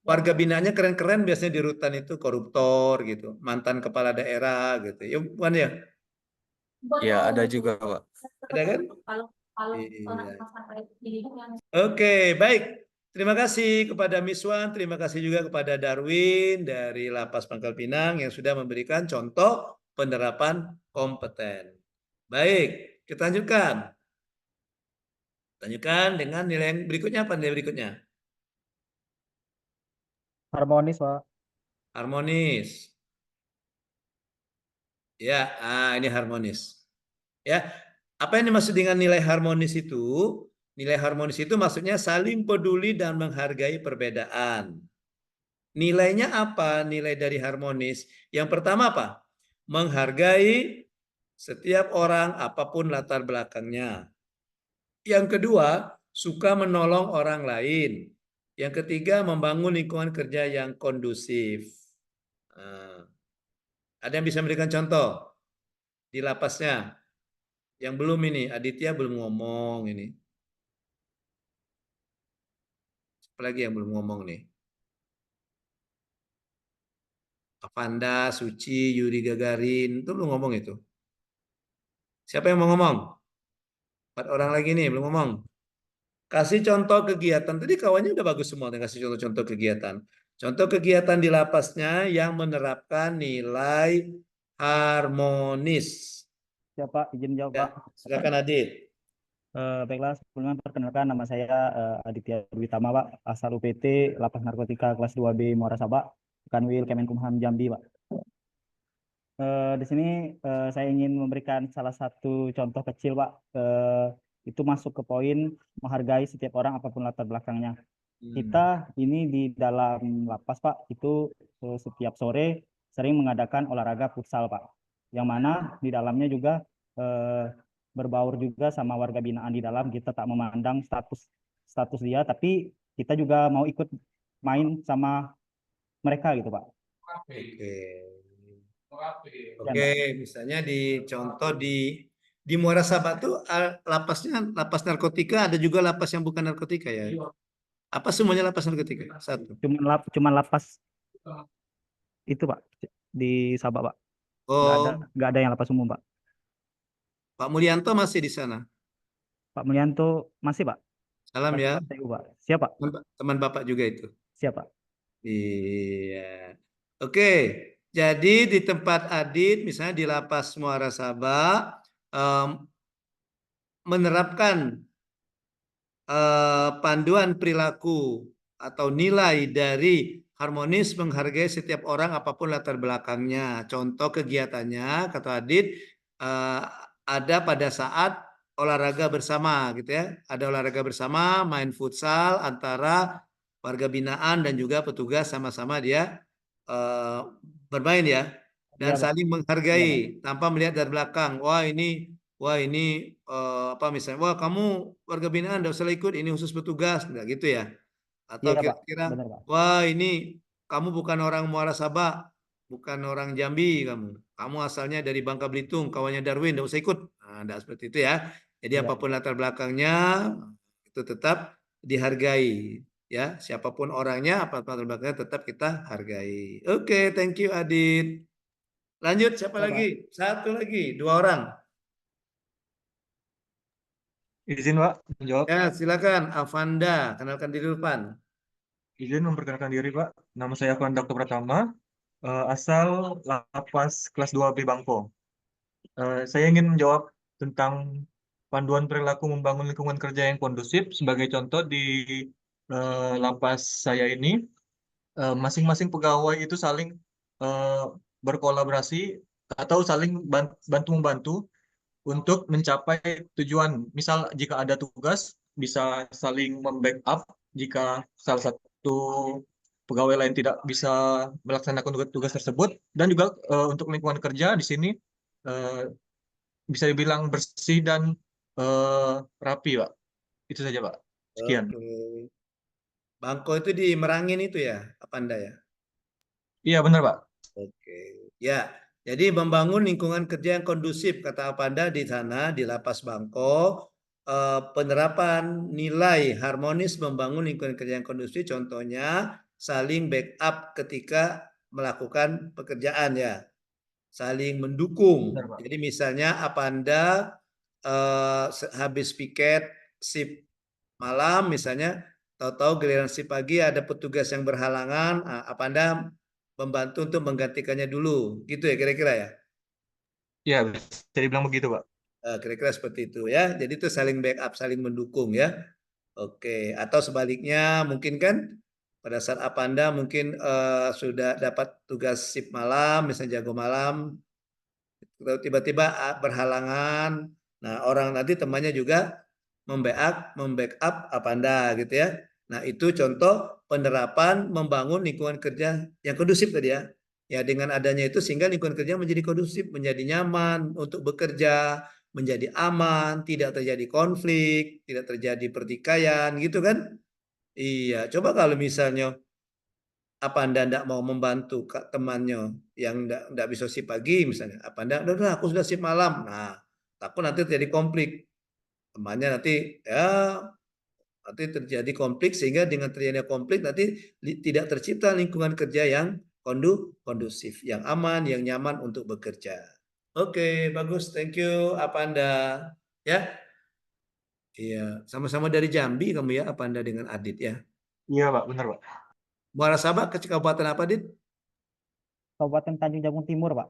warga binaannya keren-keren, biasanya di rutan itu koruptor gitu, mantan kepala daerah gitu. Ya bukan ya? Ya ada juga Pak. Ada kan? Iya. Oke, baik. Terima kasih kepada Miswan, terima kasih juga kepada Darwin dari Lapas Pangkal Pinang yang sudah memberikan contoh penerapan kompeten. Baik, kita lanjutkan. Lanjutkan dengan nilai yang berikutnya. Apa nilai berikutnya? Harmonis, Pak. Harmonis. Ya, ini harmonis. Ya, apa yang dimaksud dengan nilai harmonis itu? Nilai harmonis itu maksudnya saling peduli dan menghargai perbedaan. Nilainya apa? Nilai dari harmonis. Yang pertama apa? Menghargai setiap orang apapun latar belakangnya. Yang kedua, suka menolong orang lain. Yang ketiga, membangun lingkungan kerja yang kondusif. Ada yang bisa memberikan contoh di lapasnya? Yang belum ini, Aditya belum ngomong ini. Apalagi yang belum ngomong nih? Avanda, Suci, Yuri Gagarin, itu belum ngomong itu. Siapa yang mau ngomong? 4 orang lagi nih, belum ngomong. Kasih contoh kegiatan. Tadi kawannya udah bagus semua, kasih contoh-contoh kegiatan. Contoh kegiatan di lapasnya yang menerapkan nilai harmonis. Ya Pak, izin jawab Ya, Pak. silakan Adit. Baiklah, sebelumnya perkenalkan nama saya Aditya Dwitama Pak, asal UPT Lapas Narkotika kelas 2B Muara Sabak, Kanwil Kemenkumham Jambi Pak. Di sini saya ingin memberikan salah satu contoh kecil Pak. Itu masuk ke poin menghargai setiap orang apapun latar belakangnya. Kita ini di dalam lapas Pak, itu setiap sore sering mengadakan olahraga futsal Pak. Yang mana di dalamnya juga berbaur juga sama warga binaan di dalam. Kita tak memandang status dia, tapi kita juga mau ikut main sama mereka gitu Pak. Oke, misalnya di contoh di Muara Sabak tuh lapasnya lapas narkotika, ada juga lapas yang bukan narkotika ya. Apa semuanya lapas narkotika? Satu. Cuman lapas itu Pak di Sabak Pak. Oh, Nggak ada yang lapas umum Pak. Pak Mulyanto masih di sana. Pak Mulyanto masih Pak. Salam ya. Pak. Siap Pak. Teman Bapak juga itu. Siap Pak. Iya. Oke. Jadi di tempat Adit, misalnya di Lapas Muara Sabak, menerapkan panduan perilaku atau nilai dari harmonis menghargai setiap orang apapun latar belakangnya. Contoh kegiatannya, kata Adit, ada pada saat olahraga bersama gitu ya. Ada olahraga bersama, main futsal antara warga binaan dan juga petugas sama-sama dia bermain ya. Dan saling menghargai tanpa melihat dari belakang. Wah ini apa misalnya, wah kamu warga binaan nggak usah ikut, ini khusus petugas, nggak gitu ya? Atau kira-kira, wah ini kamu bukan orang Muara Sabak, bukan orang Jambi, kamu asalnya dari Bangka Belitung, kawannya Darwin, nggak usah ikut. Nah, nggak seperti itu ya. Jadi apapun latar belakangnya itu tetap dihargai ya, siapapun orangnya, apapun latar belakangnya tetap kita hargai. Oke, thank you Adit. Lanjut, siapa lagi? Satu lagi, 2 orang. Izin Pak, menjawab. Ya, silakan Avanda, kenalkan diri depan. Izin memperkenalkan diri Pak. Nama saya Avanda Pratama, asal Lapas kelas 2B Bangko. Saya ingin menjawab tentang panduan perilaku membangun lingkungan kerja yang kondusif. Sebagai contoh di lapas saya ini, masing-masing pegawai itu saling berkolaborasi atau saling bantu-membantu untuk mencapai tujuan. Misal jika ada tugas, bisa saling membackup jika salah satu pegawai lain tidak bisa melaksanakan tugas tersebut. Dan juga untuk lingkungan kerja di sini bisa dibilang bersih dan rapi, Pak. Itu saja, Pak. Sekian. Bangko itu di Merangin itu ya, apa Anda ya? Iya, benar, Pak. Oke. Ya, Jadi membangun lingkungan kerja yang kondusif, kata Apanda di sana di Lapas Bangko, penerapan nilai harmonis membangun lingkungan kerja yang kondusif, contohnya saling backup ketika melakukan pekerjaan ya, saling mendukung. Benar, Pak. Jadi misalnya Apanda habis piket shift malam misalnya, tahu-tahu giliran shift pagi ada petugas yang berhalangan, Apanda membantu untuk menggantikannya dulu, gitu ya kira-kira ya. Ya, bisa dibilang begitu, Pak. Kira-kira seperti itu ya. Jadi itu saling backup, saling mendukung ya. Oke, atau sebaliknya mungkin kan pada saat Apanda mungkin sudah dapat tugas shift malam, misalnya jago malam, tiba-tiba berhalangan. Nah, orang nanti temannya juga membackup Apanda gitu ya. Nah, itu contoh penerapan membangun lingkungan kerja yang kondusif tadi ya. Ya, dengan adanya itu sehingga lingkungan kerja menjadi kondusif, menjadi nyaman untuk bekerja, menjadi aman, tidak terjadi konflik, tidak terjadi pertikaian gitu kan. Iya, coba kalau misalnya Apanda tidak mau membantu temannya yang tidak bisa shift pagi misalnya, Apanda, udah aku sudah shift malam. Nah, takut nanti terjadi konflik. Temannya nanti ya nanti terjadi konflik sehingga dengan terjadinya konflik nanti tidak tercipta lingkungan kerja yang kondusif, yang aman, yang nyaman untuk bekerja. Oke, bagus, thank you Apanda. Ya, iya, sama-sama dari Jambi kamu ya, Apanda dengan Adit ya. Iya, Pak, benar, Pak. Muara Sabak ke Kabupaten apa, Adit? Kabupaten Tanjung Jabung Timur, Pak.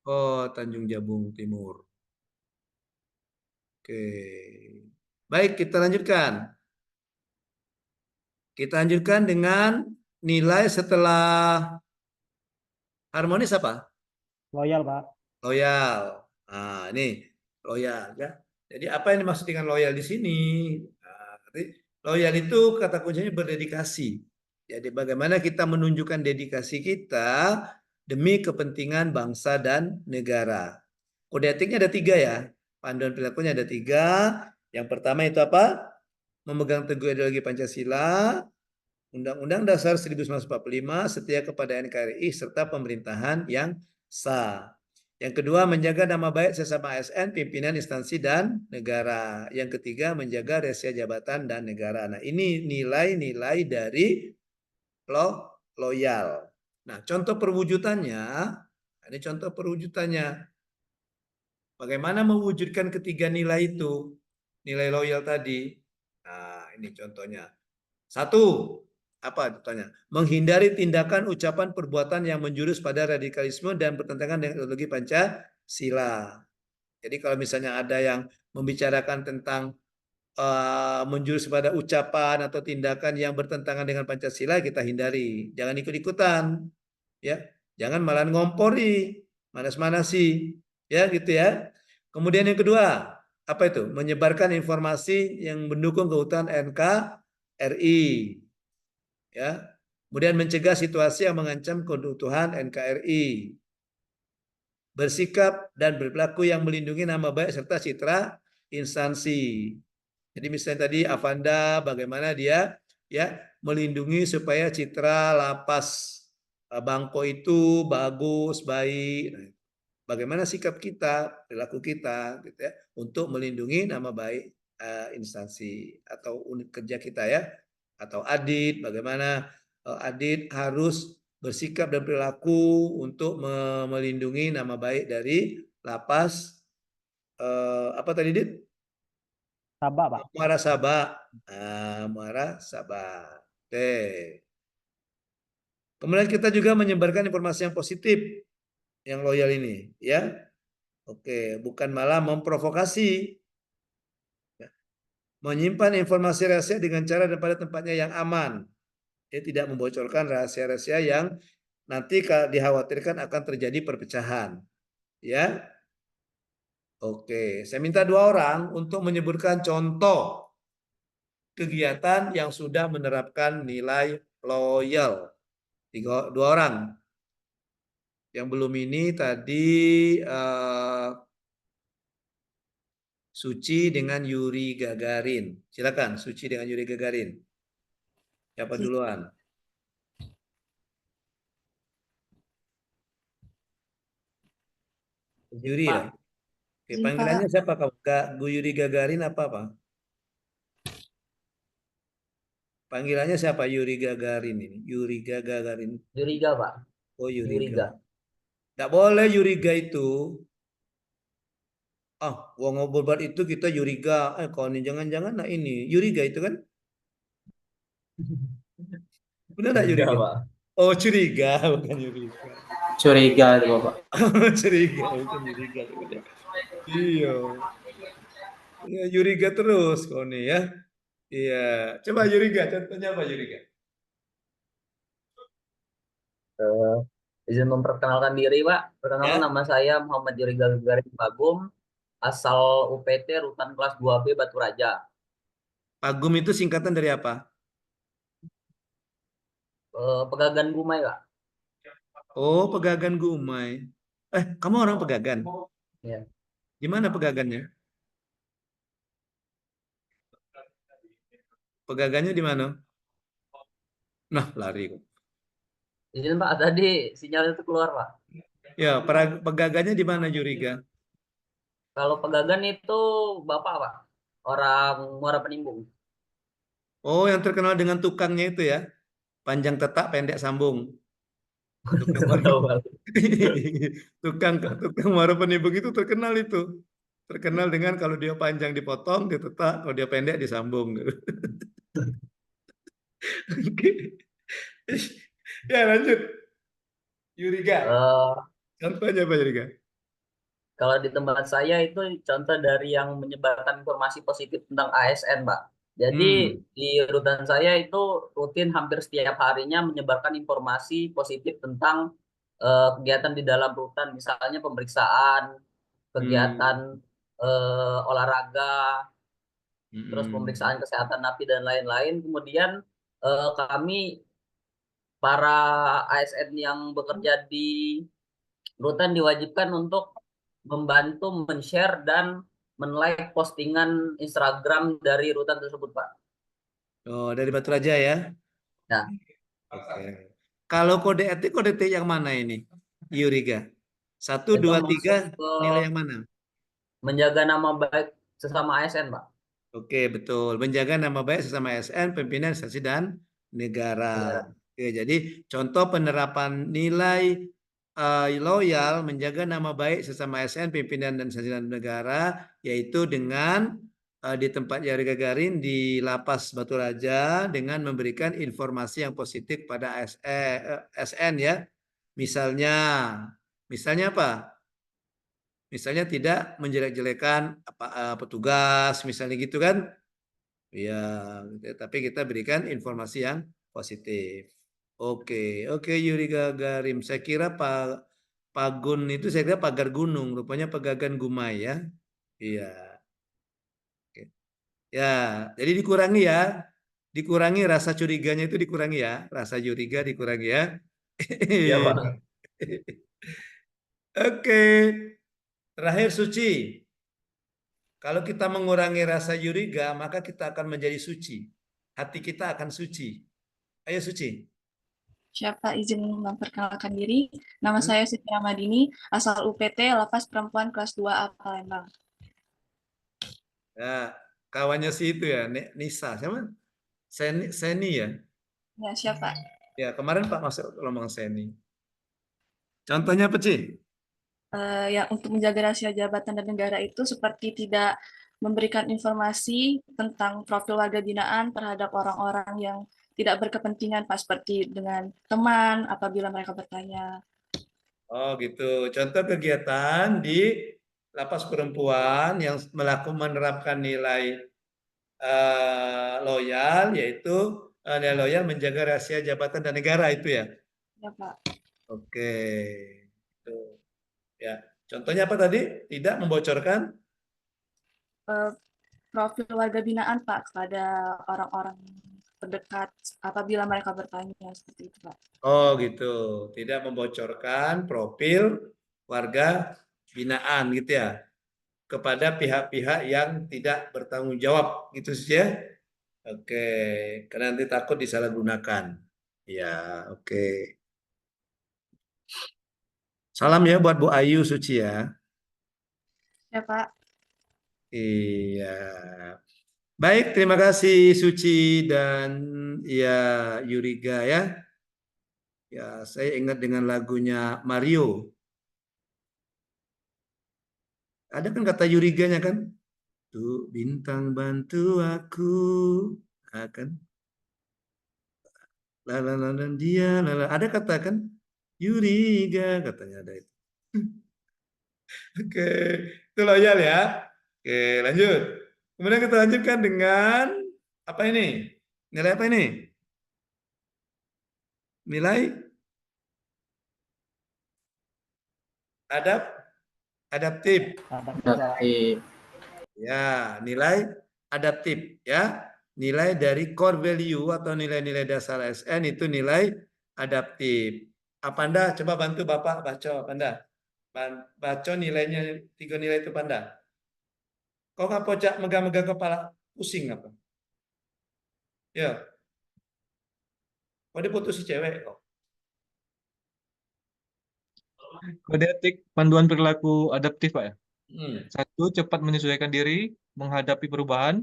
Oh, Tanjung Jabung Timur. Oke. Baik, kita lanjutkan. Kita lanjutkan dengan nilai setelah harmonis apa? Loyal, Pak. Loyal. Nah, ini loyal ya. Jadi apa yang dimaksud dengan loyal di sini? Nah, loyal itu kata kuncinya berdedikasi. Jadi bagaimana kita menunjukkan dedikasi kita demi kepentingan bangsa dan negara. Kode etiknya ada 3 ya. Panduan perilakunya ada 3. Yang pertama itu apa? Memegang teguh ideologi Pancasila, Undang-Undang Dasar 1945, setia kepada NKRI, serta pemerintahan yang sah. Yang kedua, menjaga nama baik sesama ASN, pimpinan instansi dan negara. Yang ketiga, menjaga rahasia jabatan dan negara. Nah, ini nilai-nilai dari loyal. Nah, contoh perwujudannya, ini contoh perwujudannya. Bagaimana mewujudkan ketiga nilai itu? Nilai loyal tadi. Nah, ini contohnya. 1, apa contohnya? Menghindari tindakan, ucapan, perbuatan yang menjurus pada radikalisme dan bertentangan dengan ideologi Pancasila. Jadi kalau misalnya ada yang membicarakan tentang menjurus pada ucapan atau tindakan yang bertentangan dengan Pancasila, kita hindari. Jangan ikut-ikutan, ya. Jangan malah ngompori, manas-manasi, ya gitu ya. Kemudian yang kedua, apa itu? Menyebarkan informasi yang mendukung keutuhan NKRI. Ya. Kemudian mencegah situasi yang mengancam keutuhan NKRI. Bersikap dan berperilaku yang melindungi nama baik serta citra instansi. Jadi misalnya tadi Avanda bagaimana dia ya melindungi supaya citra lapas Bangko itu bagus, baik. Nah, bagaimana sikap kita, perilaku kita gitu ya untuk melindungi nama baik instansi atau unit kerja kita ya. Atau Adit, bagaimana Adit harus bersikap dan perilaku untuk melindungi nama baik dari lapas apa tadi Dit? Sabak, Pak. Muara Sabak. Muara Sabak. Oke. Kemudian kita juga menyebarkan informasi yang positif, yang loyal ini, ya. Oke, bukan malah memprovokasi. Menyimpan informasi rahasia dengan cara dan pada tempatnya yang aman. Dia tidak membocorkan rahasia-rahasia yang nanti dikhawatirkan akan terjadi perpecahan. Ya. Oke, saya minta 2 orang untuk menyebutkan contoh kegiatan yang sudah menerapkan nilai loyal. 2 orang. Yang belum ini tadi Suci dengan Yuri Gagarin. Silakan, Suci dengan Yuri Gagarin. Siapa duluan? Yuri ya. Pak. Oke, Izin, panggilannya Pak. siapa kamu? Kak Bu Yuri Gagarin apa apa? Panggilannya siapa? Yuri Gagarin ini. Yuri Gagarin. Yuriga, Pak. Oh, Yuriga. Yuriga. Nggak boleh Yuriga itu. Ah, wong ngobrol itu kita Yuriga. Kalau ini jangan-jangan nah ini Yuriga itu kan? Benar nggak Yuriga, Yuriga? Pak. Oh, curiga, bukan Yuriga. Curiga itu Bapak. Curiga, bukan Yuriga. Iya. Ya, Yuriga terus kau nih ya. Iya. Coba Yuriga, contohnya apa Yuriga? Izin memperkenalkan diri, Pak. Perkenalkan Ya. nama saya Muhammad Yuriga Gagarin Pagum, asal UPT Rutan Kelas 2B Batu Raja. Pagum itu singkatan dari apa? Pegagan Gumai, Pak. Oh, Pegagan Gumai. Kamu orang Pegagan? Ya. Gimana Pegagannya? Pegagannya di mana? Nah, lari. Izin, Pak, tadi sinyal itu keluar, Pak. Ya, Pegagannya di mana Yuriga? Kalau pegagan itu Bapak, Pak. Orang Muara Penimbung. Oh, yang terkenal dengan tukangnya itu ya? Panjang tetak, pendek sambung. Tukang Muara Penimbung itu terkenal itu. Terkenal dengan kalau dia panjang dipotong, dia tetak, kalau dia pendek disambung. Ya, lanjut. Yuriga. Contohnya apa Yuriga? Kalau di tempat saya itu contoh dari yang menyebarkan informasi positif tentang ASN, Pak. Jadi di rutan saya itu rutin hampir setiap harinya menyebarkan informasi positif tentang kegiatan di dalam rutan, misalnya pemeriksaan, kegiatan olahraga, terus pemeriksaan kesehatan napi dan lain-lain. Kemudian kami para ASN yang bekerja di rutan diwajibkan untuk membantu men-share dan men-like postingan Instagram dari rutan tersebut, Pak. Oh, dari Batu Raja ya? Nah. Oke. Kalau kode etik yang mana ini, Yuriga? 1, 2, 3, nilai yang mana? Menjaga nama baik sesama ASN, Pak. Oke, betul. Menjaga nama baik sesama ASN, pimpinan instansi dan negara. Oke, jadi contoh penerapan nilai loyal, menjaga nama baik sesama ASN, pimpinan dan instansi dan negara, yaitu dengan di tempat Yuri Gagarin di Lapas Batu Raja dengan memberikan informasi yang positif pada ASN ya. Misalnya apa? Misalnya tidak menjelek-jelekan petugas, misalnya gitu kan? Ya, tapi kita berikan informasi yang positif. Oke, Yuri Gagarin. Saya kira Pagun itu saya kira pagar gunung, rupanya Pegagan Gumai ya. Iya. Oke. Ya, jadi dikurangi rasa curiganya itu dikurangi ya, rasa curiga dikurangi ya. Iya, Pak. Oke. Terakhir Suci. Kalau kita mengurangi rasa curiga, maka kita akan menjadi suci. Hati kita akan suci. Ayo Suci. Siapa izin memperkenalkan diri. Nama saya Siti Ramadini, asal UPT Lapas Perempuan kelas 2A Palembang. Ya, kawannya si itu ya, Nisa, siapa? Seni ya? Ya, siapa? Ya, kemarin Pak masuk ngomong Seni. Contohnya apa, Ci? Yang untuk menjaga rahasia jabatan dan negara itu seperti tidak memberikan informasi tentang profil warga binaan terhadap orang-orang yang tidak berkepentingan, Pak, seperti dengan teman apabila mereka bertanya. Oh gitu. Contoh kegiatan di Lapas Perempuan yang menerapkan nilai loyal, yaitu nilai loyal menjaga rahasia jabatan dan negara itu ya? Ya, Pak. Oke. Itu. Ya. Contohnya apa tadi? Tidak membocorkan? Profil warga binaan, Pak, kepada orang-orang terdekat apabila mereka bertanya seperti itu, Pak. Oh gitu, tidak membocorkan profil warga binaan gitu ya kepada pihak-pihak yang tidak bertanggung jawab gitu sih ya. Oke, karena nanti takut disalahgunakan. Ya, oke. Salam ya buat Bu Ayu Suci ya. Ya, Pak. Iya. Baik, terima kasih Suci dan ya Yuriga ya. Ya, saya ingat dengan lagunya Mario. Ada kan kata Yuriganya kan? Tuh bintang bantu aku. Kan? Lala dan dia, lala. Ada kata kan? Yuriga katanya ada itu. Oke, itu loyal ya. Oke, lanjut. Kemudian kita lanjutkan dengan apa ini? Nilai apa ini? Nilai adaptif. Adaptif. Ya, nilai adaptif ya. Nilai dari core value atau nilai-nilai dasar ASN itu nilai adaptif. Apa Anda coba bantu Bapak baca Anda. Baca nilainya 3 nilai itu Panda. Kok nggak pojak megang-megang kepala pusing apa? Ya. Kok dia putus si cewek kok? Kode etik panduan perilaku adaptif, Pak ya. Hmm. 1, cepat menyesuaikan diri menghadapi perubahan.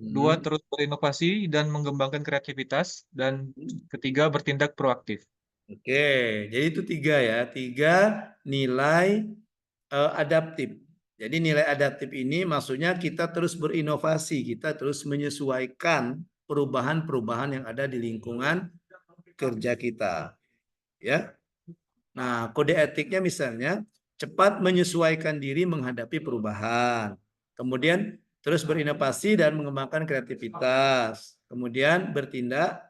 2, terus berinovasi dan mengembangkan kreativitas. Dan 3, bertindak proaktif. Oke, jadi itu 3 ya. 3 nilai adaptif. Jadi nilai adaptif ini maksudnya kita terus berinovasi, kita terus menyesuaikan perubahan-perubahan yang ada di lingkungan kerja kita. Ya. Nah, kode etiknya misalnya cepat menyesuaikan diri menghadapi perubahan. Kemudian terus berinovasi dan mengembangkan kreativitas. Kemudian bertindak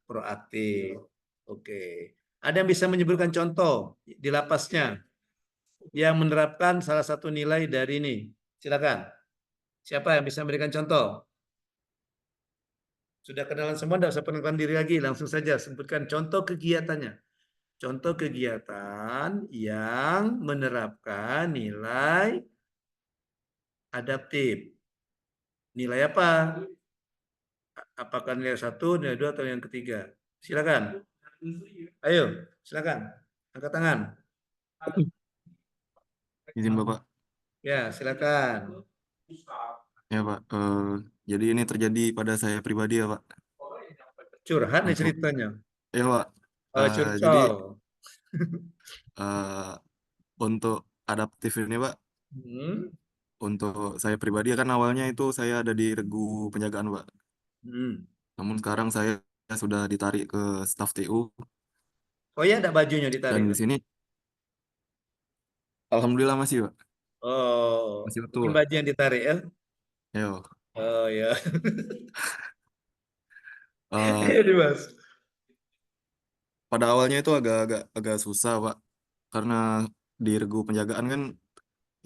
proaktif. Oke. Ada yang bisa menyebutkan contoh di lapasnya yang menerapkan salah satu nilai dari ini? Silakan. Siapa yang bisa memberikan contoh? Sudah kenalan semua, tidak usah penentukan diri lagi. Langsung saja sebutkan contoh kegiatannya. Contoh kegiatan yang menerapkan nilai adaptif. Nilai apa? Apakah nilai 1, nilai 2, atau yang ketiga? Silakan. Ayo, silakan. Angkat tangan. Izin Bapak. Ya, silakan. Ya Pak, jadi ini terjadi pada saya pribadi ya Pak. Curhat nih ceritanya. Ya Pak, Curcol. jadi untuk adaptif ini Pak, untuk saya pribadi kan awalnya itu saya ada di regu penjagaan Pak. Namun sekarang saya sudah ditarik ke staf TU. Oh ya, ada bajunya ditarik. Dan di sini, alhamdulillah masih Pak. Oh, masih betul. baju yang ditarik ya? Yo. Oh ya. Ayo Dimas. Pada awalnya itu agak susah Pak, karena di regu penjagaan kan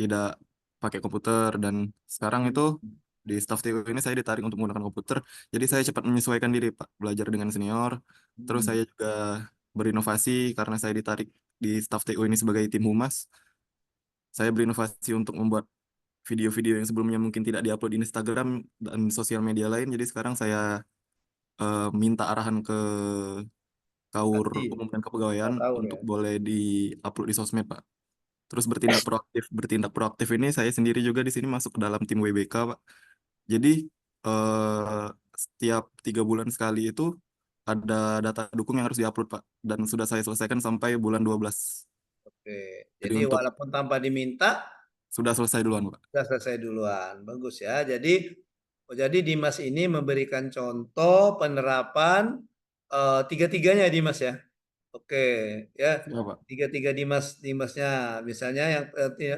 tidak pakai komputer, dan sekarang itu di staf TU ini saya ditarik untuk menggunakan komputer, jadi saya cepat menyesuaikan diri Pak, belajar dengan senior. Terus saya juga berinovasi karena saya ditarik di staf TU ini sebagai tim humas. Saya berinovasi untuk membuat video-video yang sebelumnya mungkin tidak diupload di Instagram dan sosial media lain. Jadi sekarang saya minta arahan ke Kaur Umum dan Kepegawaian untuk boleh di-upload di sosmed Pak. Terus bertindak proaktif ini saya sendiri juga di sini masuk ke dalam tim WBK Pak. Jadi setiap 3 bulan sekali itu ada data dukung yang harus diupload Pak, dan sudah saya selesaikan sampai bulan 12. Oke, jadi walaupun tanpa diminta sudah selesai duluan Pak. Sudah selesai duluan, bagus ya. Jadi Dimas ini memberikan contoh penerapan tiga-tiganya Dimas ya. Oke, ya. Tiga-tiga Dimasnya. Misalnya yang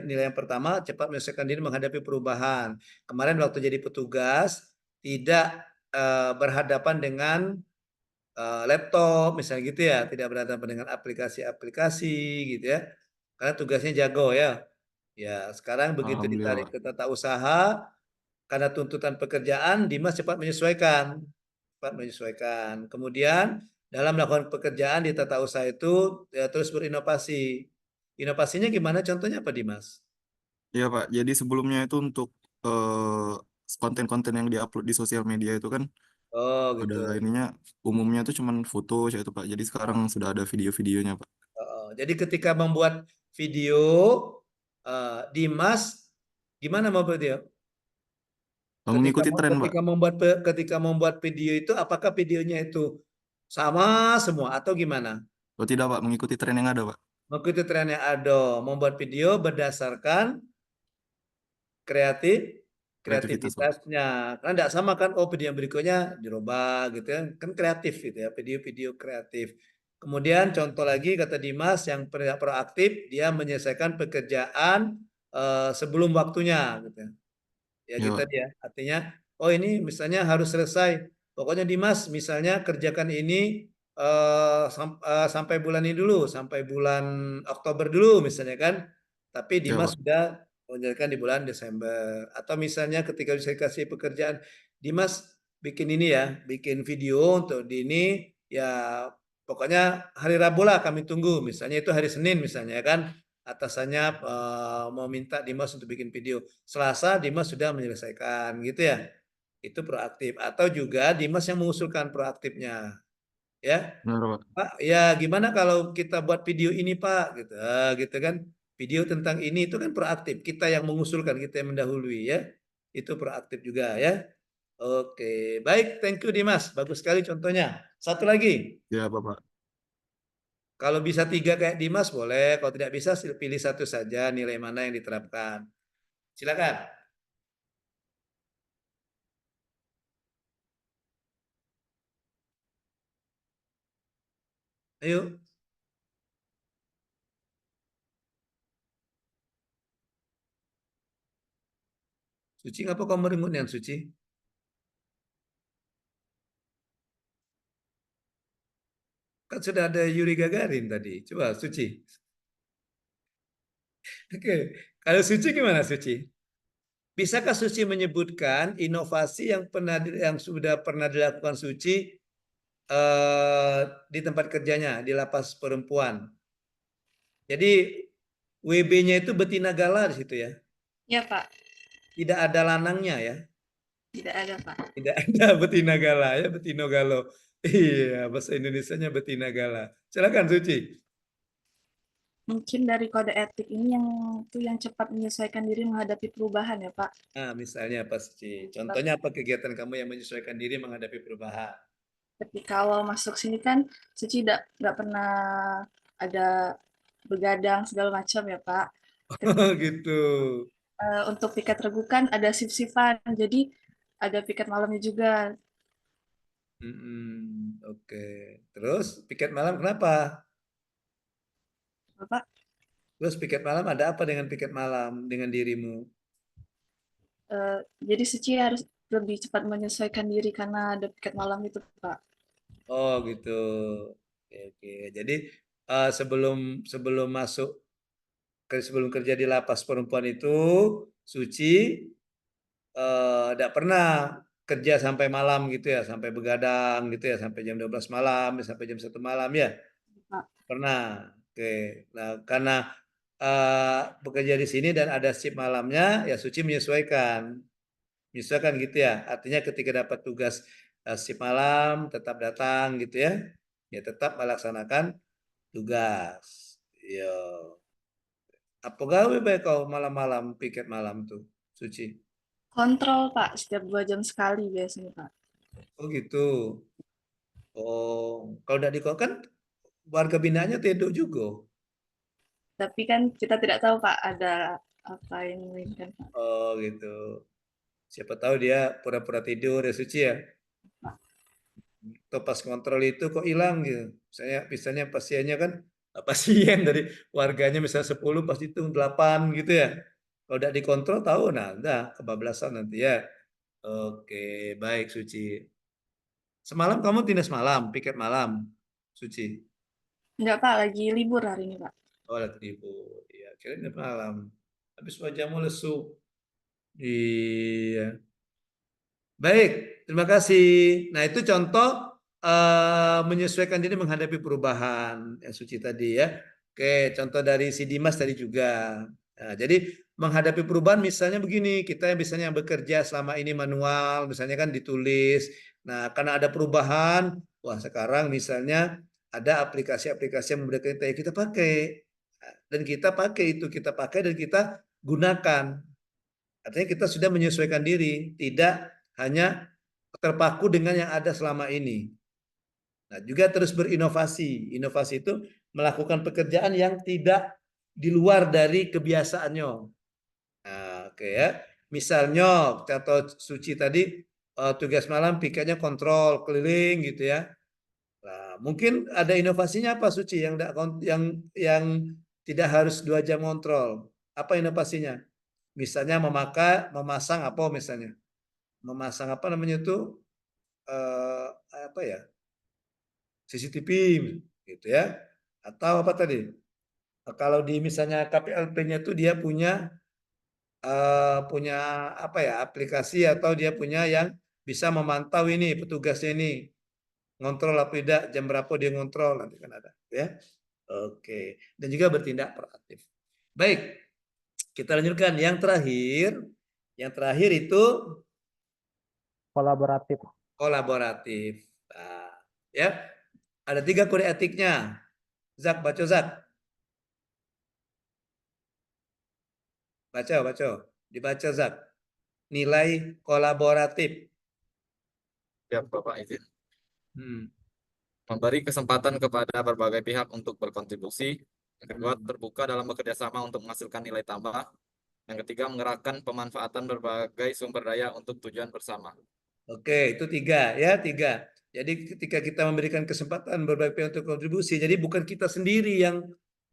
nilai yang pertama, cepat menyelesaikan diri menghadapi perubahan. Kemarin waktu jadi petugas tidak berhadapan dengan laptop misalnya gitu ya, tidak berhadapan dengan aplikasi-aplikasi gitu ya. Karena tugasnya jago ya. Ya, sekarang begitu ditarik ke tata usaha karena tuntutan pekerjaan, Dimas cepat menyesuaikan. Kemudian dalam melakukan pekerjaan di tata usaha itu ya, terus berinovasi. Inovasinya gimana? Contohnya apa, Dimas? Iya Pak, jadi sebelumnya itu untuk konten-konten yang diupload di sosial media itu kan gitu. ada ininya, umumnya itu cuma foto ya itu Pak. Jadi sekarang sudah ada video-videonya Pak. Jadi ketika membuat video, Dimas Gimana mau video? Mengikuti tren, Pak. Ketika membuat video itu, apakah videonya itu sama semua atau gimana? Oh tidak, Pak, mengikuti tren yang ada, Pak. Mengikuti tren yang ada, membuat video berdasarkan Kreativitas, Pak. kreativitasnya. Karena tidak sama kan, oh video yang berikutnya dirubah gitu ya. Kan kreatif gitu ya, video-video kreatif. Kemudian contoh lagi kata Dimas yang proaktif, dia menyelesaikan pekerjaan sebelum waktunya gitu ya. Ya Iya, gitu Pak. dia. Artinya, oh ini misalnya harus selesai. Pokoknya Dimas misalnya kerjakan ini sampai bulan ini dulu, sampai bulan Oktober dulu misalnya kan. Tapi Iya, Dimas Pak. sudah mengerjakan di bulan Desember. Atau misalnya ketika saya kasih pekerjaan, Dimas bikin ini ya, bikin video untuk di ini ya pokoknya hari Rabu lah kami tunggu. Misalnya itu hari Senin misalnya kan. Atasannya mau minta Dimas untuk bikin video. Selasa Dimas sudah menyelesaikan gitu ya. Itu proaktif. Atau juga Dimas yang mengusulkan proaktifnya. Ya. Benar, Pak. Pak, ya gimana kalau kita buat video ini Pak gitu. Gitu kan. Video tentang ini itu kan proaktif. Kita yang mengusulkan, kita yang mendahului ya. Itu proaktif juga ya. Oke, baik, thank you Dimas. Bagus sekali contohnya. Satu lagi. Ya, Bapak. Kalau bisa 3 kayak Dimas boleh, kalau tidak bisa pilih satu saja nilai mana yang diterapkan. Silakan. Ayo. Suci, ngapa kamu remote yang Suci? Kan sudah ada Yuri Gagarin tadi. Coba Suci. Oke, kalau Suci gimana Suci? Bisakah Suci menyebutkan inovasi yang sudah pernah dilakukan Suci di tempat kerjanya di lapas perempuan? Jadi WB-nya itu betina gala di situ ya? Ya, Pak. Tidak ada lanangnya ya? Tidak ada, Pak. Tidak ada betina gala ya, betino galo. Iya, bahasa Indonesianya betina gala. Silakan Suci. Mungkin dari kode etik ini yang cepat menyesuaikan diri menghadapi perubahan ya, Pak. Nah, misalnya apa Suci? Contohnya apa kegiatan kamu yang menyesuaikan diri menghadapi perubahan? Ketika awal masuk sini kan Suci nggak pernah ada begadang segala macam ya, Pak. Oh, gitu. Untuk piket regu kan ada shift-shiftan, jadi ada piket malamnya juga. Oke. Terus piket malam kenapa? Bapak, Terus piket malam ada apa dengan piket malam dengan dirimu? jadi Suci harus lebih cepat menyesuaikan diri karena ada piket malam itu, Pak. Oh, gitu. Oke. Jadi sebelum masuk sebelum kerja di lapas perempuan itu Suci tidak pernah kerja sampai malam gitu ya, sampai begadang gitu ya, sampai jam 12 malam, sampai jam 1 malam ya? Pak. Pernah. Oke. Nah, karena bekerja di sini dan ada shift malamnya, ya Suci menyesuaikan. Menyesuaikan gitu ya. Artinya ketika dapat tugas shift malam, tetap datang gitu ya. Ya tetap melaksanakan tugas. Ya. Apa gawe baik kau malam-malam piket malam tuh, Suci? Kontrol, Pak, setiap 2 jam sekali biasanya, Pak. Oh gitu. Oh, kalau udah di kan warga binaannya teduk juga. Tapi kan kita tidak tahu, Pak, ada apa yang menginginkan, Pak. Oh gitu. Siapa tahu dia pura-pura tidur ya Suci ya. Atau pas kontrol itu kok hilang gitu. Misalnya pasiennya kan pasien dari warganya misalnya 10 pas itu 8 gitu ya. Kalau udah dikontrol tahu nah udah kebablasan nanti ya. Oke, baik Suci. Semalam kamu tindas malam, piket malam, Suci. Enggak, Pak, lagi libur hari ini, Pak. Oh, lagi libur. Iya, kirain malam. Habis wajahmu lesu. Iya. Baik, terima kasih. Nah, itu contoh menyesuaikan diri menghadapi perubahan yang Suci tadi ya. Oke, contoh dari si Dimas tadi juga. Nah, jadi menghadapi perubahan misalnya begini, kita yang misalnya yang bekerja selama ini manual, misalnya kan ditulis. Nah, karena ada perubahan, wah sekarang misalnya ada aplikasi-aplikasi yang memberikan kita pakai. Dan kita pakai itu, kita pakai dan kita gunakan. Artinya kita sudah menyesuaikan diri, tidak hanya terpaku dengan yang ada selama ini. Nah, juga terus berinovasi. Inovasi itu melakukan pekerjaan yang tidak di luar dari kebiasaannya. Nah, oke ya. Misalnya contoh Suci tadi tugas malam pikirnya kontrol keliling gitu ya. Nah, mungkin ada inovasinya apa Suci yang tidak harus 2 jam kontrol. Apa inovasinya? Misalnya memasang apa misalnya? Memasang apa namanya itu apa ya? CCTV gitu ya. Atau apa tadi? Kalau di misalnya KPLP-nya itu dia punya apa ya, aplikasi atau dia punya yang bisa memantau ini petugasnya ini ngontrol apa tidak, jam berapa dia ngontrol, nanti kan ada ya. Oke, dan juga bertindak proaktif. Baik, kita lanjutkan yang terakhir. Yang terakhir itu Kolaboratif. kolaboratif. Nah, ya, ada 3 kode etiknya. Zak, baca Zak. Baca. Dibaca Zak. Nilai kolaboratif. Ya, Bapak izin. Hmm. Memberi kesempatan kepada berbagai pihak untuk berkontribusi. Yang kedua, terbuka dalam bekerja sama untuk menghasilkan nilai tambah. Yang ketiga, mengerahkan pemanfaatan berbagai sumber daya untuk tujuan bersama. Oke, itu 3 ya, 3. Jadi ketika kita memberikan kesempatan berbagai pihak untuk kontribusi, jadi bukan kita sendiri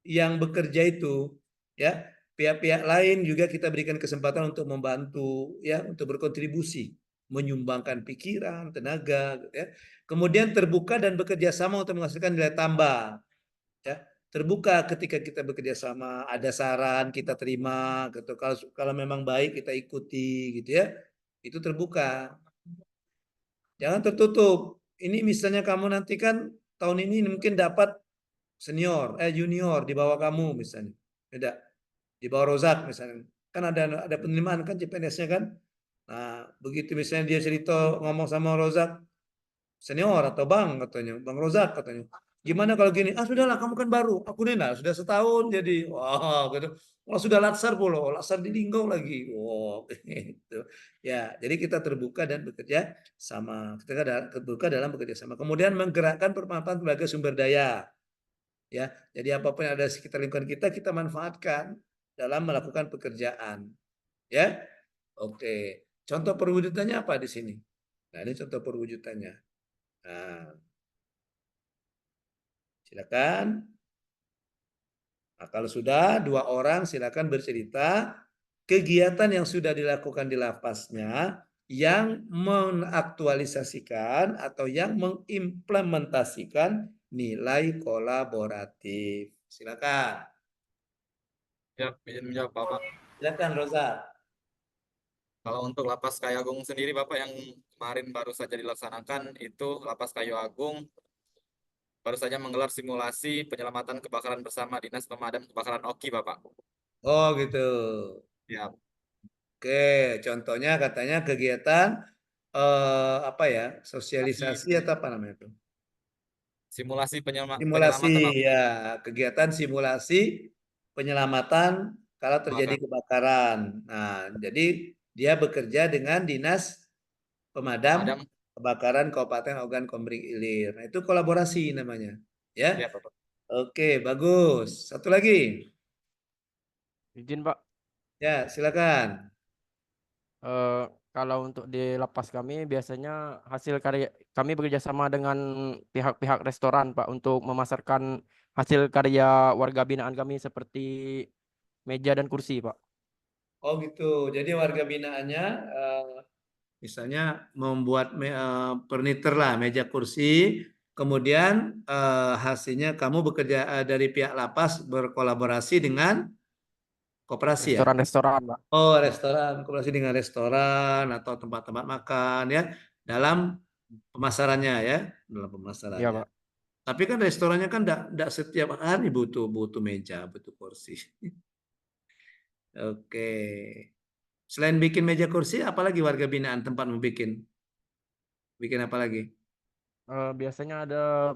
yang bekerja itu, ya. Pihak-pihak lain juga kita berikan kesempatan untuk membantu, ya, untuk berkontribusi, menyumbangkan pikiran, tenaga, gitu ya. Kemudian terbuka dan bekerja sama untuk menghasilkan nilai tambah, ya. Terbuka ketika kita bekerja sama, ada saran kita terima, gitu. Kalau memang baik kita ikuti, gitu ya. Itu terbuka. Jangan tertutup. Ini misalnya kamu nanti kan tahun ini mungkin dapat junior di bawah kamu misalnya. Tidak. Di bawah Rozak misalnya. Kan ada penerimaan kan CPNS-nya kan. Nah, begitu misalnya dia cerita ngomong sama Rozak, senior atau bang katanya, Bang Rozak katanya. Gimana kalau gini? Ah sudahlah kamu kan baru. Aku nih nah sudah setahun jadi. Wah, gitu. Oh, sudah latsar pula, latsar di Linggau lagi. Wow, gitu. Ya, jadi kita terbuka dan bekerja sama. Kita terbuka dalam bekerja sama. Kemudian menggerakkan permanfaatan sebagai sumber daya. Ya, jadi apapun yang ada di sekitar lingkungan kita manfaatkan dalam melakukan pekerjaan. Ya, oke. Contoh perwujudannya apa di sini? Nah, ini contoh perwujudannya. Nah, silakan. Nah, kalau sudah 2 orang silakan bercerita kegiatan yang sudah dilakukan di lapasnya yang mengaktualisasikan atau yang mengimplementasikan nilai kolaboratif. Silakan. Ya, izin menjawab Bapak. Silakan Rosa. Kalau untuk Lapas Kayu Agung sendiri, Bapak, yang kemarin baru saja dilaksanakan, itu Lapas Kayu Agung baru saja menggelar simulasi penyelamatan kebakaran bersama Dinas Pemadam Kebakaran Oki, Bapak. Oh gitu. Ya, Oke, contohnya katanya kegiatan apa ya? Sosialisasi atau apa namanya itu? simulasi Simulasi penyelamatan, Bapak. ya, kegiatan simulasi penyelamatan kalau terjadi kebakaran. Nah, jadi dia bekerja dengan Dinas Pemadam Pemadam. Kebakaran Kabupaten Ogan Komering Ilir. Nah, itu kolaborasi namanya. Ya. Ya, Bapak. Oke, bagus. Satu lagi. Izin Pak. Ya, silakan. Kalau untuk di lapas kami biasanya hasil karya kami bekerja sama dengan pihak-pihak restoran Pak untuk memasarkan hasil karya warga binaan kami seperti meja dan kursi Pak. Oh gitu. Jadi warga binaannya misalnya membuat furniture lah, meja kursi. Kemudian hasilnya kamu bekerja dari pihak lapas berkolaborasi dengan koperasi ya. Restoran-restoran Pak. Oh restoran, kolaborasi dengan restoran atau tempat-tempat makan ya dalam pemasarannya ya, dalam Iya pemasarannya. Pak. Tapi kan restorannya kan tidak setiap hari butuh meja, butuh kursi. Oke. Selain bikin meja kursi, apalagi warga binaan tempat membikin? Bikin apa lagi? Biasanya ada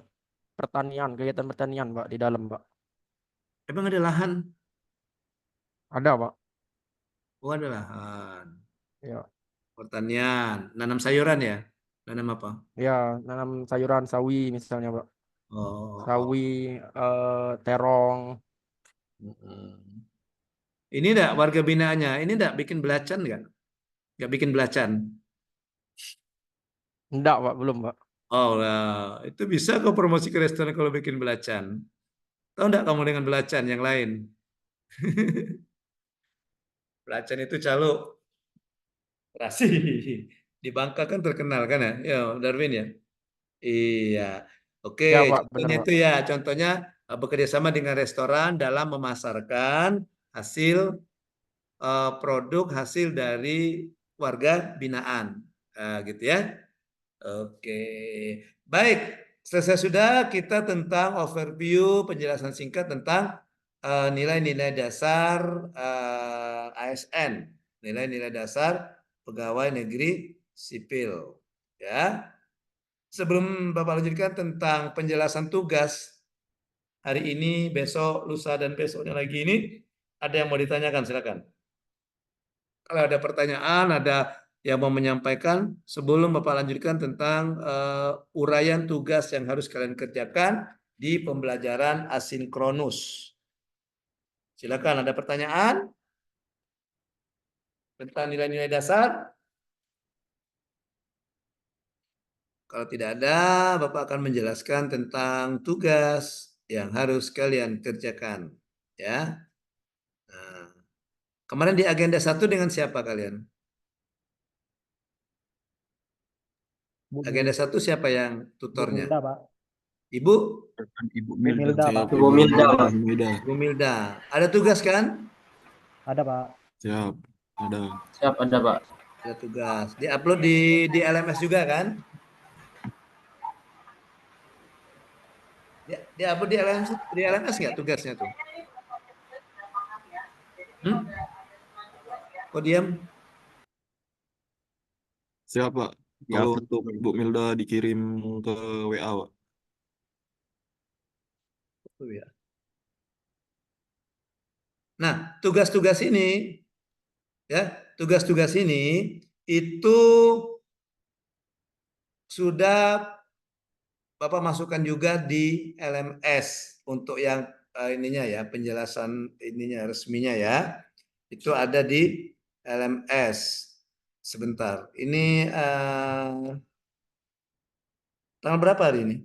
pertanian, kegiatan pertanian Pak di dalam Pak. Emang ada lahan? Ada Pak. Oh, ada lahan. Ya, Pertanian, nanam sayuran ya? Nanam apa? ya, nanam sayuran sawi misalnya, Pak. Oh, Sawi, terong. mm-mm. Ini enggak warga binaannya, ini enggak bikin belacan enggak? Enggak bikin belacan. Enggak, Pak, belum, Pak. Oh, lah. Itu bisa kok promosi ke restoran kalau bikin belacan. Tahu enggak kamu dengan belacan yang lain? Belacan itu calo terasi. Di Bangka kan terkenal kan ya? Ya, Darwin ya. Iya. Oke, Ya, Pak, benar, contohnya Pak. itu ya, contohnya bekerja sama dengan restoran dalam memasarkan hasil produk hasil dari warga binaan. Gitu ya. Oke. Baik, selesai sudah kita tentang overview penjelasan singkat tentang nilai-nilai dasar ASN, nilai-nilai dasar pegawai negeri sipil. Ya. Sebelum Bapak lanjutkan tentang penjelasan tugas hari ini, besok, lusa dan besoknya lagi ini, ada yang mau ditanyakan, silakan. Kalau ada pertanyaan, ada yang mau menyampaikan sebelum Bapak lanjutkan tentang uraian tugas yang harus kalian kerjakan di pembelajaran asinkronus. Silakan, ada pertanyaan tentang nilai-nilai dasar? Kalau tidak ada, Bapak akan menjelaskan tentang tugas yang harus kalian kerjakan. Ya. Nah, kemarin di agenda 1 dengan siapa kalian? Agenda 1 siapa yang Bu tutornya? Milda, Pak. Ibu? Ibu Bu Milda, siap, Pak. Ibu Milda, Pak. Ibu Milda. Ibu Milda. Ada tugas kan? Ada, Pak. Siap, ada. Siap, ada Pak. Ada tugas. Di-upload di LMS juga kan? Di-upload di LMS nggak tugasnya tuh? Kok diam? Siap, Pak. Kalau untuk Bu Milda dikirim ke WA, Pak. Oh, ya. Nah, tugas-tugas ini ya, tugas-tugas ini itu sudah Bapak masukkan juga di LMS untuk yang ininya ya, penjelasan ininya resminya ya. Itu ada di LMS. Sebentar. Ini tanggal berapa hari ini?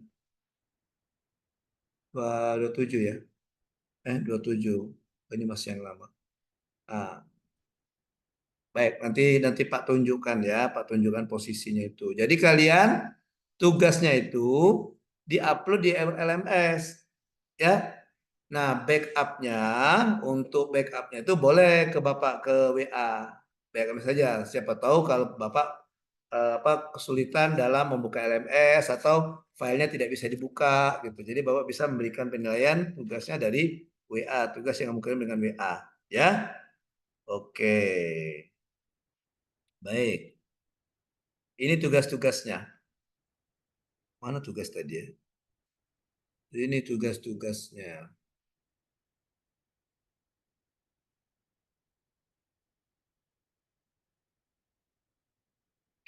27 ya. 27. Ini masih yang lama. Nah, baik, nanti Pak tunjukkan ya, Pak tunjukkan posisinya itu. Jadi kalian tugasnya itu diupload di LMS ya. Nah, untuk backupnya itu boleh ke Bapak ke WA. Backup saja. Siapa tahu kalau Bapak kesulitan dalam membuka LMS atau filenya tidak bisa dibuka gitu. Jadi Bapak bisa memberikan penilaian tugasnya dari WA, tugas yang kamu kirim dengan WA, ya. Oke. Baik. Ini tugas-tugasnya. Mana tugas tadi ya? Ini tugas-tugasnya.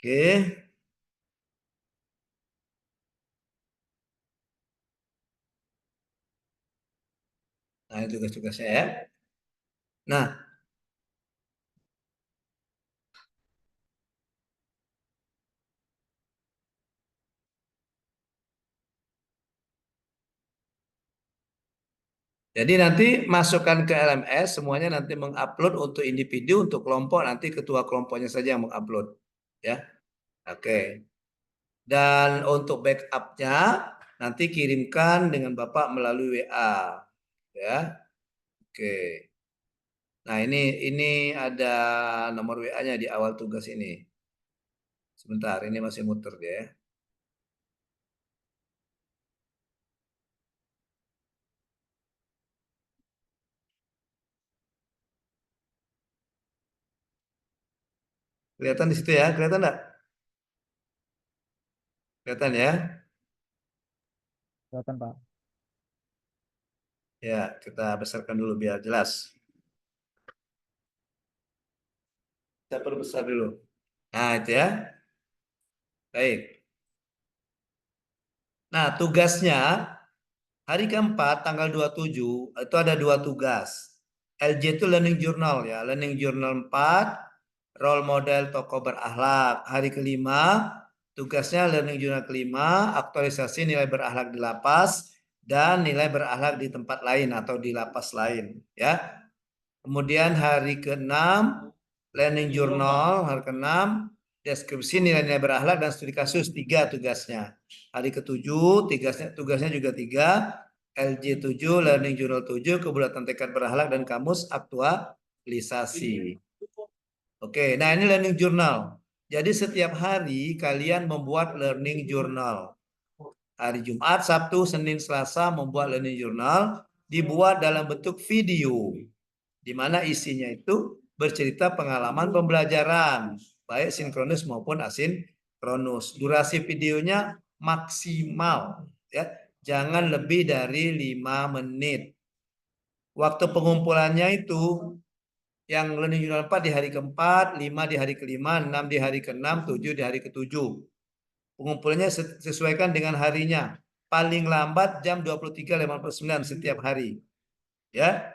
Oke. Nah, ini tugas-tugasnya ya. Nah, jadi nanti masukkan ke LMS, semuanya nanti mengupload untuk individu, untuk kelompok, nanti ketua kelompoknya saja yang mengupload. Ya, oke. Dan untuk backupnya, nanti kirimkan dengan Bapak melalui WA. Ya, oke. Nah, ini ada nomor WA-nya di awal tugas ini. Sebentar, ini masih muter dia. Kelihatan di situ ya? Kelihatan enggak? Kelihatan ya? Silakan, Pak. Ya, kita besarkan dulu biar jelas. Saya perbesar dulu. Nah, itu ya. Baik. Nah, tugasnya hari keempat tanggal 27 itu ada 2 tugas. LJ itu Learning Journal ya. Learning Journal 4, role model tokoh berakhlak. Hari kelima, tugasnya Learning Journal kelima, aktualisasi nilai berakhlak di lapas dan nilai berakhlak di tempat lain atau di lapas lain ya. Kemudian hari ke-6, Learning Journal, hari ke-6, deskripsi nilai-nilai berakhlak dan studi kasus, 3 tugasnya. Hari ke-7, tugasnya juga 3, LJ 7, Learning Journal 7, kebulatan tekad berakhlak dan kamus aktualisasi. Oke, nah ini Learning Journal. Jadi setiap hari kalian membuat Learning Journal. Hari Jumat, Sabtu, Senin, Selasa membuat Learning Journal, dibuat dalam bentuk video, di mana isinya itu bercerita pengalaman pembelajaran, baik sinkronus maupun asinkronus. Durasi videonya maksimal, ya, jangan lebih dari 5 menit. Waktu pengumpulannya itu yang Learning Journal 4 di hari keempat, 5 di hari kelima, 6 di hari ke-6, 7 di hari ke-7. Pengumpulannya sesuaikan dengan harinya. Paling lambat jam 23.59 setiap hari. Ya.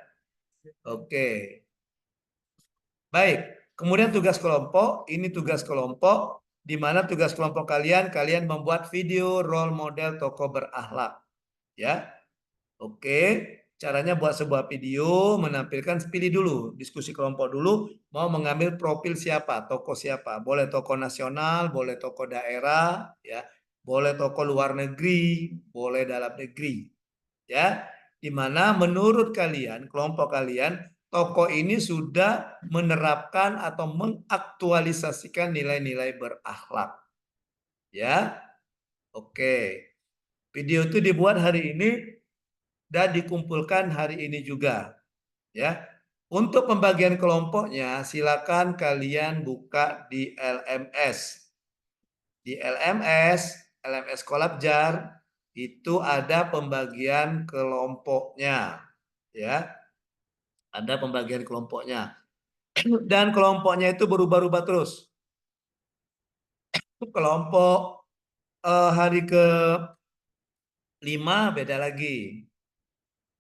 Oke. Baik. Kemudian tugas kelompok, ini tugas kelompok di mana tugas kelompok kalian membuat video role model tokoh berakhlak. Ya. Oke. Caranya buat sebuah video, menampilkan, pilih dulu, diskusi kelompok dulu, mau mengambil profil siapa, tokoh siapa. Boleh tokoh nasional, boleh tokoh daerah, ya, boleh tokoh luar negeri, boleh dalam negeri. Ya, di mana menurut kalian, kelompok kalian, tokoh ini sudah menerapkan atau mengaktualisasikan nilai-nilai berakhlak. Ya, oke. Video itu dibuat hari ini dan dikumpulkan hari ini juga, ya. Untuk pembagian kelompoknya silakan kalian buka di LMS. Di LMS Kolabjar itu ada pembagian kelompoknya, ya. Ada pembagian kelompoknya. Dan kelompoknya itu berubah-ubah terus. Kelompok hari ke-5 beda lagi.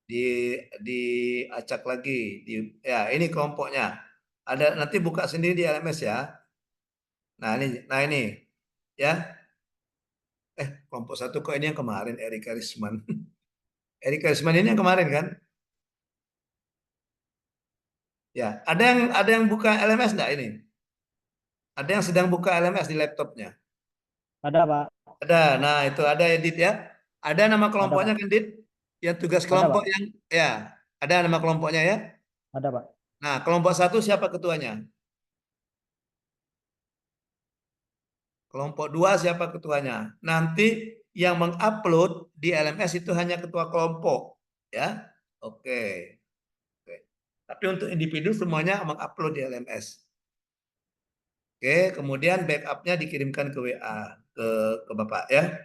Diacak lagi, ya ini kelompoknya. Ada, nanti buka sendiri di LMS ya. Nah ini ya. Kelompok 1 kok ini yang kemarin Erik Karisman. Erik Karisman ini yang kemarin kan? Ya, ada yang buka LMS enggak ini? Ada yang sedang buka LMS di laptopnya? Ada, Pak. Ada. Nah, itu ada edit ya. Ada nama kelompoknya kan, Dit? Yang tugas kelompok Pak. yang ya, ada nama kelompoknya ya? Ada, Pak. Nah, kelompok 1 siapa ketuanya? Kelompok 2 siapa ketuanya? Nanti yang mengupload di LMS itu hanya ketua kelompok, ya. Oke. Tapi untuk individu semuanya mengupload di LMS. Oke, kemudian backupnya dikirimkan ke WA ke Bapak ya.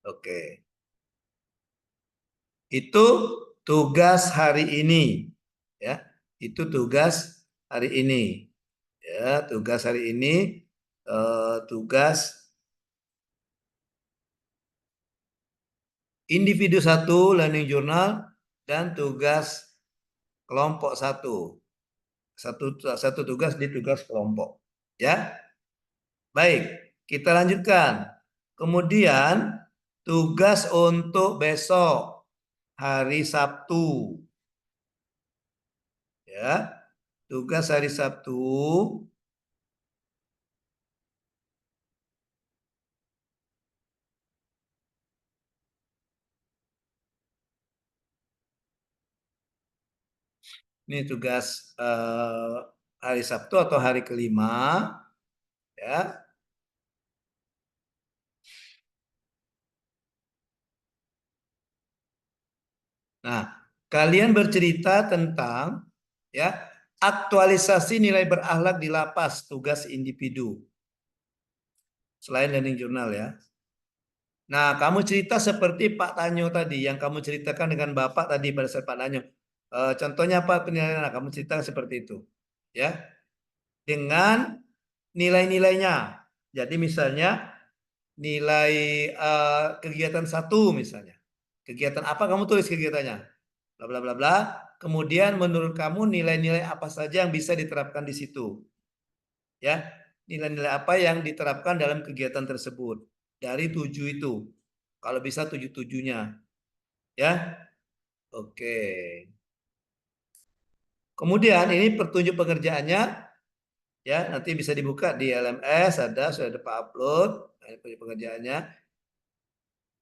Oke. Itu tugas hari ini, ya. Itu tugas hari ini, ya. Tugas hari ini, tugas individu 1 Learning Journal dan tugas kelompok 1. Satu tugas di tugas kelompok, ya. Baik, kita lanjutkan. Kemudian tugas untuk besok hari Sabtu. Ya. Tugas hari Sabtu ini tugas hari Sabtu atau hari kelima, ya. Nah, kalian bercerita tentang ya aktualisasi nilai berakhlak di lapas, tugas individu. Selain Learning Journal ya. Nah, kamu cerita seperti Pak Tanyo tadi yang kamu ceritakan dengan Bapak tadi pada saat Pak Tanyo. Contohnya apa penilaian? Kamu ceritakan seperti itu, ya. dengan nilai-nilainya. Jadi misalnya nilai kegiatan 1 misalnya. Kegiatan apa kamu tulis kegiatannya? Bla bla bla bla. Kemudian menurut kamu nilai-nilai apa saja yang bisa diterapkan di situ? Ya, nilai-nilai apa yang diterapkan dalam kegiatan tersebut dari 7 itu. Kalau bisa 7-7-nya. Ya. Oke. Kemudian ini petunjuk pengerjaannya ya, nanti bisa dibuka di LMS, sudah ada Pak upload petunjuk pengerjaannya.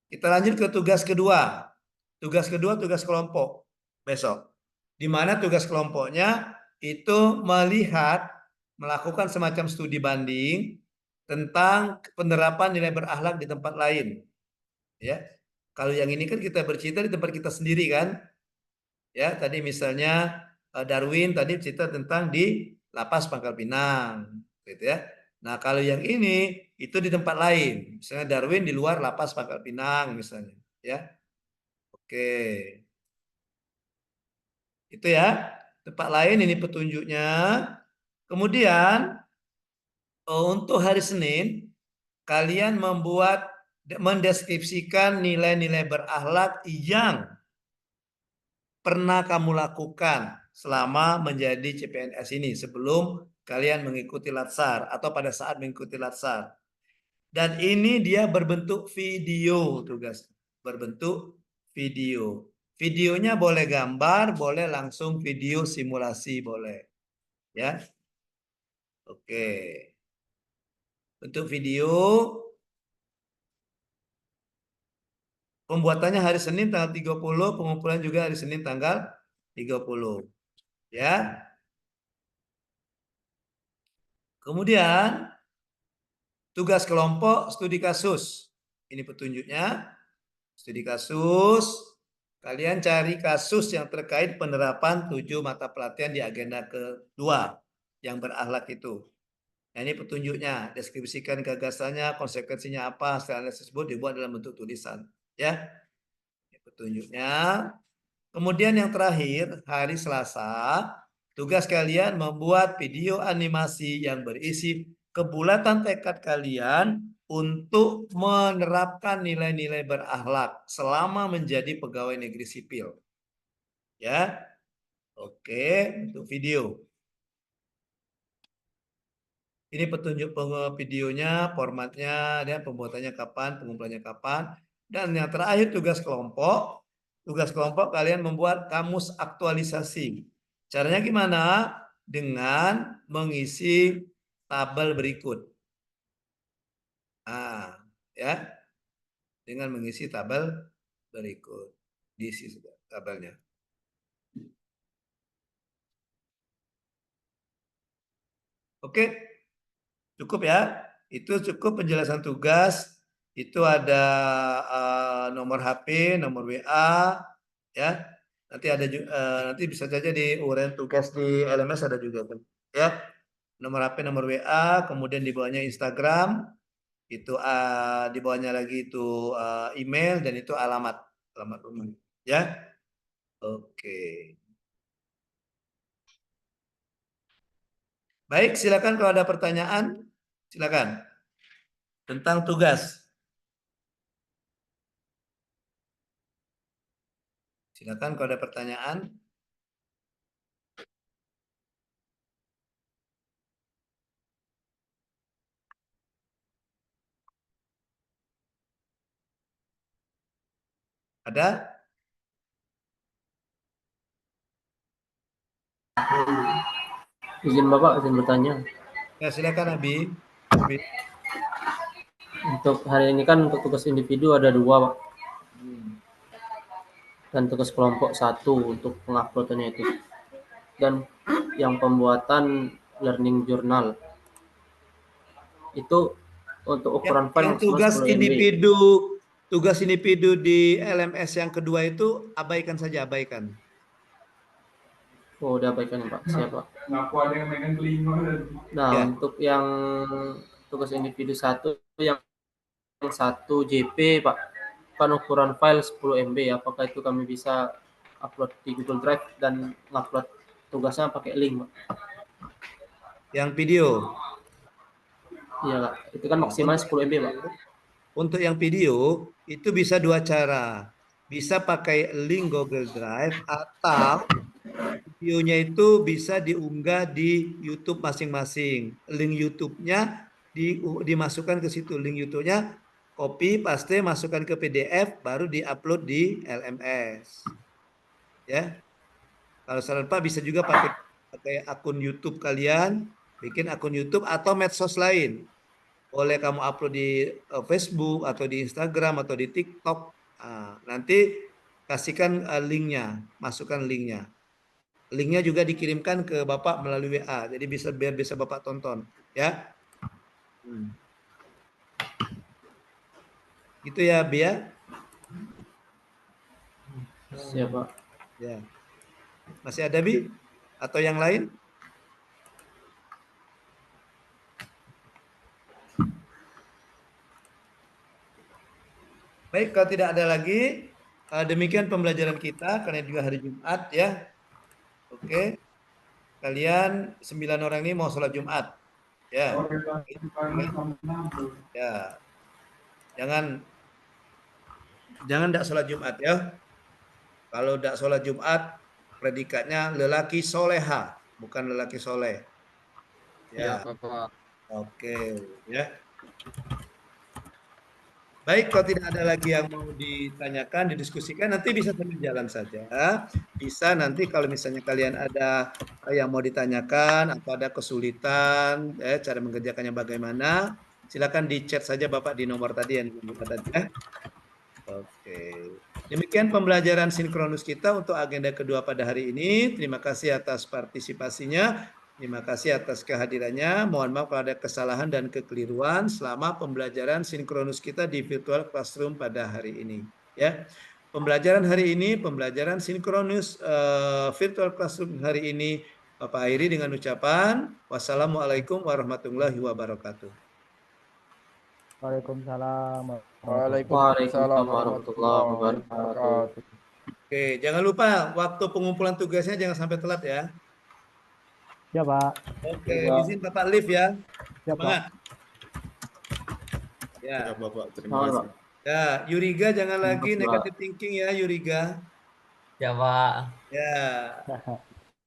Kita lanjut ke tugas kedua. Tugas kedua tugas kelompok besok. Di mana tugas kelompoknya itu melakukan semacam studi banding tentang penerapan nilai berakhlak di tempat lain. Ya. Kalau yang ini kan kita bercerita di tempat kita sendiri kan. Ya, tadi misalnya Darwin tadi cerita tentang di Lapas Pangkal Pinang, gitu ya. Nah, kalau yang ini itu di tempat lain. Misalnya Darwin di luar Lapas Pangkal Pinang misalnya, ya. Oke. Itu ya. Tempat lain ini petunjuknya. Kemudian untuk hari Senin kalian mendeskripsikan nilai-nilai berakhlak yang pernah kamu lakukan selama menjadi CPNS ini sebelum kalian mengikuti Latsar atau pada saat mengikuti Latsar. Dan ini dia berbentuk video tugas, berbentuk video. Videonya boleh gambar, boleh langsung video simulasi, boleh. Ya. Oke. Bentuk video pembuatannya hari Senin tanggal 30, pengumpulan juga hari Senin tanggal 30. Ya. Kemudian tugas kelompok studi kasus. Ini petunjuknya. Studi kasus. Kalian cari kasus yang terkait penerapan 7 mata pelatihan di agenda kedua yang berakhlak itu. Nah, ini petunjuknya. Deskripsikan gagasannya, konsekuensinya apa, setelah tersebut dibuat dalam bentuk tulisan. Ya. Ini petunjuknya. Kemudian yang terakhir, hari Selasa, tugas kalian membuat video animasi yang berisi kebulatan tekad kalian untuk menerapkan nilai-nilai berakhlak selama menjadi pegawai negeri sipil. Ya. Oke, untuk video. Ini petunjuk videonya, formatnya, dan pembuatannya kapan, pengumpulannya kapan. Dan yang terakhir tugas kelompok. Tugas kelompok kalian membuat kamus aktualisasi. Caranya gimana? Dengan mengisi tabel berikut. Nah, ya. Dengan mengisi tabel berikut. Diisi tabelnya. Oke. Cukup ya. Itu cukup penjelasan tugas. Itu ada nomor HP, nomor WA, ya. Nanti ada nanti bisa saja di uraian tugas di LMS ada juga, ya. Nomor HP, nomor WA, kemudian di bawahnya Instagram, itu di bawahnya lagi itu email dan itu alamat rumah, ya. Oke. Baik, silakan kalau ada pertanyaan, silakan. Tentang tugas. Silakan kalau ada pertanyaan. Ada? Izin Bapak, izin bertanya. Ya, silakan Abi. Untuk hari ini kan untuk tugas individu ada 2, Pak. Dan tugas kelompok 1 untuk penguploadannya itu. Dan yang pembuatan learning journal. Itu untuk ukuran file yang tugas 10 MB. Tugas individu di LMS yang kedua itu abaikan saja, abaikan. Oh, udah abaikan Pak. Siapa? Ngaku ada yang megang telinga. Nah, Ya. untuk yang tugas individu 1 yang 1 JP, Pak. Kan ukuran file 10 MB. Apakah itu kami bisa upload di Google Drive dan ngupload tugasnya pakai link, Pak? Yang video. Iya, Pak. Itu kan maksimal 10 MB, Pak. Untuk yang video itu bisa dua cara. Bisa pakai link Google Drive atau videonya itu bisa diunggah di YouTube masing-masing. Link YouTube-nya dimasukkan ke situ. Link YouTube-nya copy, paste, masukkan ke PDF, baru diupload di LMS. Ya. Kalau saran Pak bisa juga pakai akun YouTube kalian, bikin akun YouTube atau medsos lain. Boleh kamu upload di Facebook atau di Instagram atau di TikTok. Nah, nanti kasihkan linknya, masukkan linknya. Linknya juga dikirimkan ke Bapak melalui WA, jadi biar bisa Bapak tonton, ya. Gitu ya, Bia. Siap, Pak. Ya. Masih ada, Bi? Atau yang lain? Baik, kalau tidak ada lagi, demikian pembelajaran kita karena juga hari Jumat ya. Oke. Kalian 9 orang ini mau sholat Jumat. Ya. Ya. Jangan tidak sholat Jumat ya. Kalau tidak sholat Jumat, predikatnya lelaki soleha, bukan lelaki soleh. Ya. Bapak. Oke, ya. Baik, kalau tidak ada lagi yang mau ditanyakan, didiskusikan, nanti bisa sambil jalan saja. Bisa nanti kalau misalnya kalian ada yang mau ditanyakan atau ada kesulitan, cara mengerjakannya bagaimana, silakan di chat saja Bapak di nomor tadi yang dibuka tadi ya. Oke. Demikian pembelajaran sinkronus kita untuk agenda kedua pada hari ini. Terima kasih atas partisipasinya. Terima kasih atas kehadirannya. Mohon maaf kalau ada kesalahan dan kekeliruan selama pembelajaran sinkronus kita di virtual classroom pada hari ini. Ya, pembelajaran hari ini, pembelajaran sinkronus virtual classroom hari ini, Bapak akhiri dengan ucapan wassalamualaikum warahmatullahi wabarakatuh. Waalaikumsalam. Waalaikumsalam warahmatullahi wabarakatuh. Oke, jangan lupa waktu pengumpulan tugasnya jangan sampai telat ya. Ya, Pak. Oke, izin Bapak live ya. Ya, Semangat. Pak. Ya, Bapak, terima kasih. Ya, Yuriga jangan lagi negative thinking ya, Yuriga. Ya, Pak. Ya.